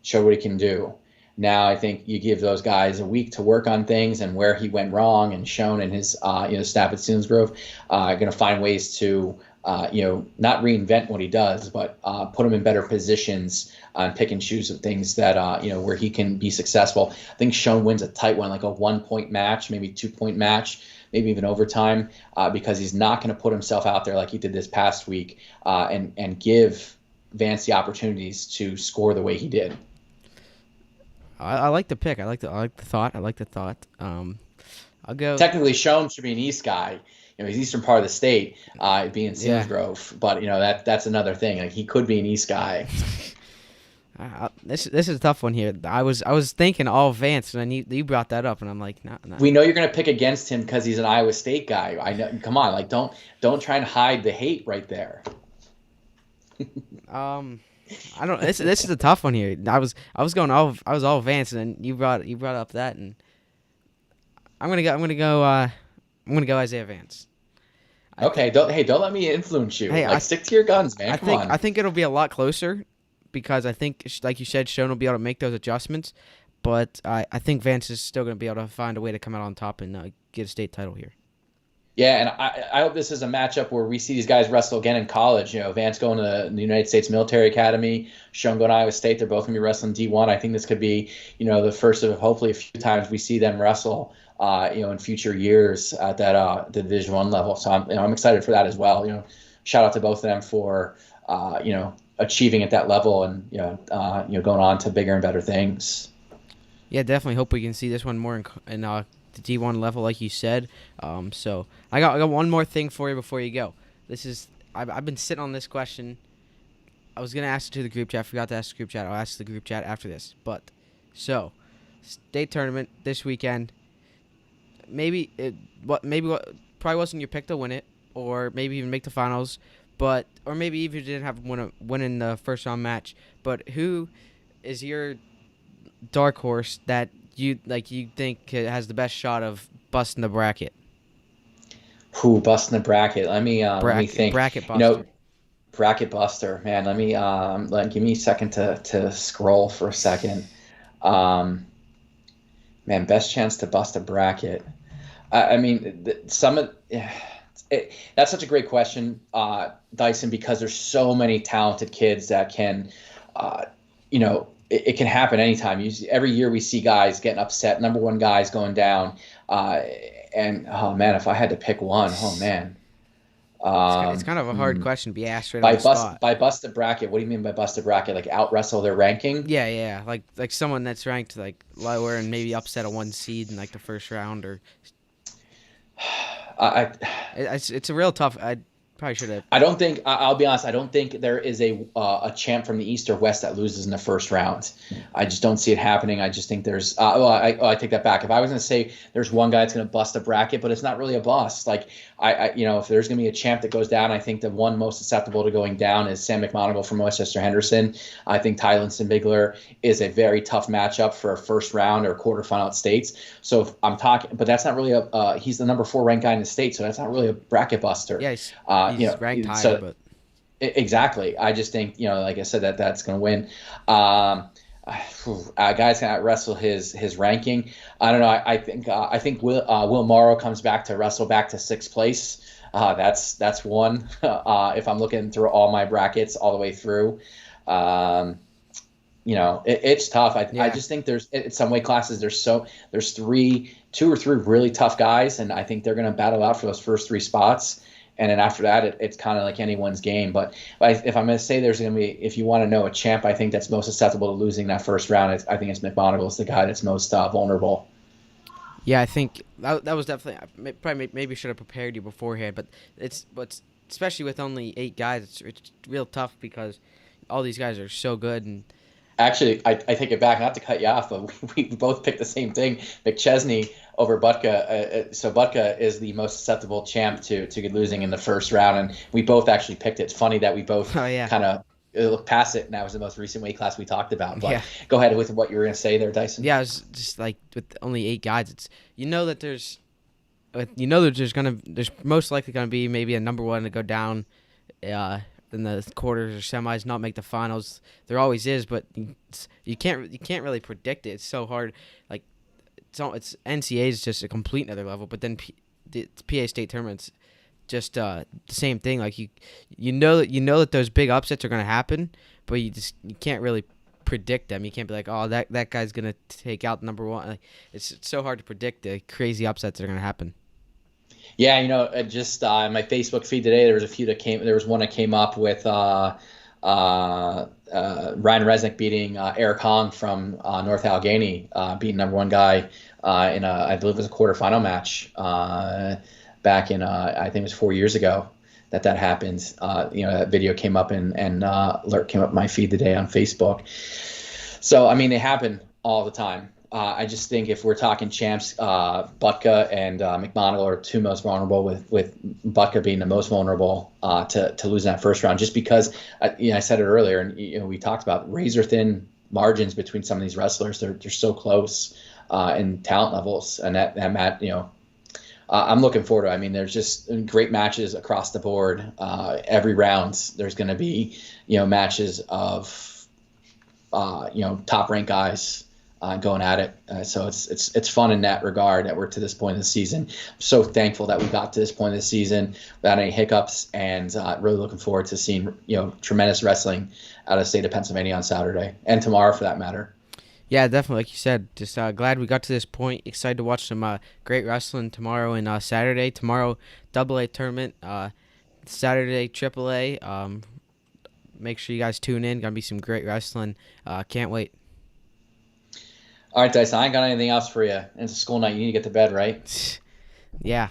showed what he can do. Now I think you give those guys a week to work on things and where he went wrong, and Schoen and his staff at Selinsgrove are going to find ways to not reinvent what he does, but put him in better positions and pick and choose of things that, where he can be successful. I think Schoen wins a tight one, like a 1-point match, maybe 2-point match, maybe even overtime, because he's not going to put himself out there like he did this past week and give Vance the opportunities to score the way he did. I like the pick. I like the thought. I'll go. Technically, Schoen should be an East guy. he's eastern part of the state, being Yeah. Selinsgrove, but that's another thing. Like he could be an East guy. This is a tough one here. I was thinking all Vance, and then you brought that up, and I'm like, no. We know you're going to pick against him because he's an Iowa State guy. I know. Come on, like don't try and hide the hate right there. I don't. This is a tough one here. I was all Vance, and then you brought up that, and I'm gonna go Isaiah Vance. Okay, don't let me influence you. Hey, stick to your guns, man. Come on. I think it'll be a lot closer because I think, like you said, Schoen will be able to make those adjustments, but I think Vance is still gonna be able to find a way to come out on top and get a state title here. Yeah, and I hope this is a matchup where we see these guys wrestle again in college. Vance going to the United States Military Academy, Schoen going to Iowa State. They're both going to be wrestling D1. I think this could be, the first of hopefully a few times we see them wrestle, in future years at that the Division I level. So I'm excited for that as well. Shout out to both of them for, achieving at that level and going on to bigger and better things. Yeah, definitely hope we can see this one more in the D1 level, like you said. So I got one more thing for you before you go. I've been sitting on this question. I was gonna ask it to the group chat. I forgot to ask the group chat. I'll ask the group chat after this. But so state tournament this weekend. Maybe probably wasn't your pick to win it, or maybe even make the finals. Or maybe even you didn't have win in the first round match. But who is your dark horse that you think has the best shot of busting the bracket? Who busting the bracket? Let me think. Bracket buster. Bracket buster, man. Let me give me a second to scroll for a second. Man, best chance to bust a bracket. That's such a great question, Dysen, because there's so many talented kids that can, it can happen anytime. Every year we see guys getting upset, number one guys going down. And, oh, man, if I had to pick one, oh, man. It's kind of a hard question to be asked right on the spot. By busted bracket, what do you mean by busted bracket? Like out-wrestle their ranking? Yeah. Like someone that's ranked like lower and maybe upset a 1 seed in like the first round or... It's a real tough... I probably should have... I'll be honest, I don't think there is a champ from the East or West that loses in the first round. I just don't see it happening. I just think there's... I take that back. If I was going to say there's one guy that's going to bust a bracket, but it's not really a bust. Like, if there's going to be a champ that goes down, I think the one most susceptible to going down is Sam McMonagle from Westchester Henderson. I think Tylenson Bigler is a very tough matchup for a first round or quarterfinal at states. So if I'm talking... But that's not really he's the number 4 ranked guy in the state, so that's not really a bracket buster. Yeah, he's ranked higher, but exactly. I just think like I said, that's going to win. Guys can wrestle his ranking. I don't know. I think Will Morrow comes back to wrestle back to 6th place. That's one. If I'm looking through all my brackets all the way through, it's tough. I just think there's in some weight classes there's 2 or 3 really tough guys, and I think they're going to battle out for those first 3 spots. And then after that, it's kind of like anyone's game. But if I'm going to say there's going to be, if you want to know a champ, I think that's most susceptible to losing that first round, I think it's McMonagle. It's the guy that's most vulnerable. Yeah, I think that was definitely probably maybe should have prepared you beforehand. But especially with only 8 guys, it's real tough because all these guys are so good. And actually, I take it back, not to cut you off, but we both picked the same thing. McChesney over Butka. So Butka is the most susceptible champ to losing in the first round, and we both actually picked it. It's funny that we both kind of looked past it, and that was the most recent weight class we talked about. But go ahead with what you were going to say there, Dysen. Yeah, it was just like with only 8 guys, it's there's most likely gonna be maybe a number 1 to go down in the quarters or semis, not make the finals. There always is, but you can't really predict it. It's so hard. Like it's NCAA is just a complete another level, but then the PA state tournaments just the same thing. Like you know that those big upsets are going to happen, but you can't really predict them. You can't be like, oh, that guy's going to take out number 1. Like, it's so hard to predict the crazy upsets that are going to happen. Yeah, just on my Facebook feed today, there was one that came up with Ryan Resnick beating Eric Hong from North Allegheny, beating number 1 guy in I believe it was a quarterfinal match back in I think it was 4 years ago that happened. That video came up and alert came up my feed today on Facebook. So I mean, they happen all the time. I just think if we're talking champs, Butka and McMonagle are two most vulnerable, with Butka being the most vulnerable to losing that first round, just because I said it earlier, and we talked about razor thin margins between some of these wrestlers. They're so close in talent levels, and that Matt, I'm looking forward to it. I mean, there's just great matches across the board. Every round, there's going to be matches of top ranked guys going at it. So it's fun in that regard that we're to this point in the season. I'm so thankful that we got to this point of the season without any hiccups, and really looking forward to seeing tremendous wrestling out of the state of Pennsylvania on Saturday and tomorrow for that matter. Yeah, definitely. Like you said, just glad we got to this point. Excited to watch some great wrestling tomorrow and Saturday. Tomorrow, AA tournament. Saturday, AAA. Make sure you guys tune in. Gonna be some great wrestling. Can't wait. All right, Dysen, I ain't got anything else for you. It's a school night. You need to get to bed, right? Yeah.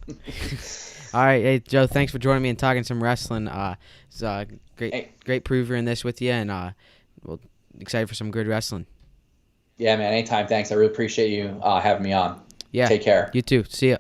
All right, hey Joe. Thanks for joining me and talking some wrestling. It's great proving this with you, and we'll excited for some good wrestling. Yeah, man. Anytime. Thanks. I really appreciate you having me on. Yeah. Take care. You too. See ya.